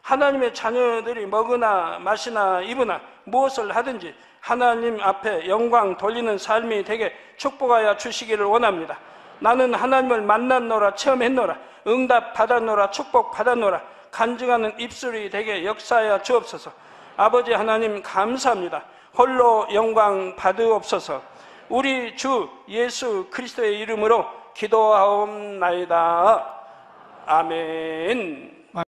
하나님의 자녀들이 먹으나 마시나 입으나 무엇을 하든지 하나님 앞에 영광 돌리는 삶이 되게 축복하여 주시기를 원합니다. 나는 하나님을 만났노라, 체험했노라, 응답 받았노라, 축복 받았노라, 간증하는 입술이 되게 역사하여 주옵소서. 아버지 하나님 감사합니다. 홀로 영광 받으옵소서. 우리 주 예수 그리스도의 이름으로 기도하옵나이다. 아멘.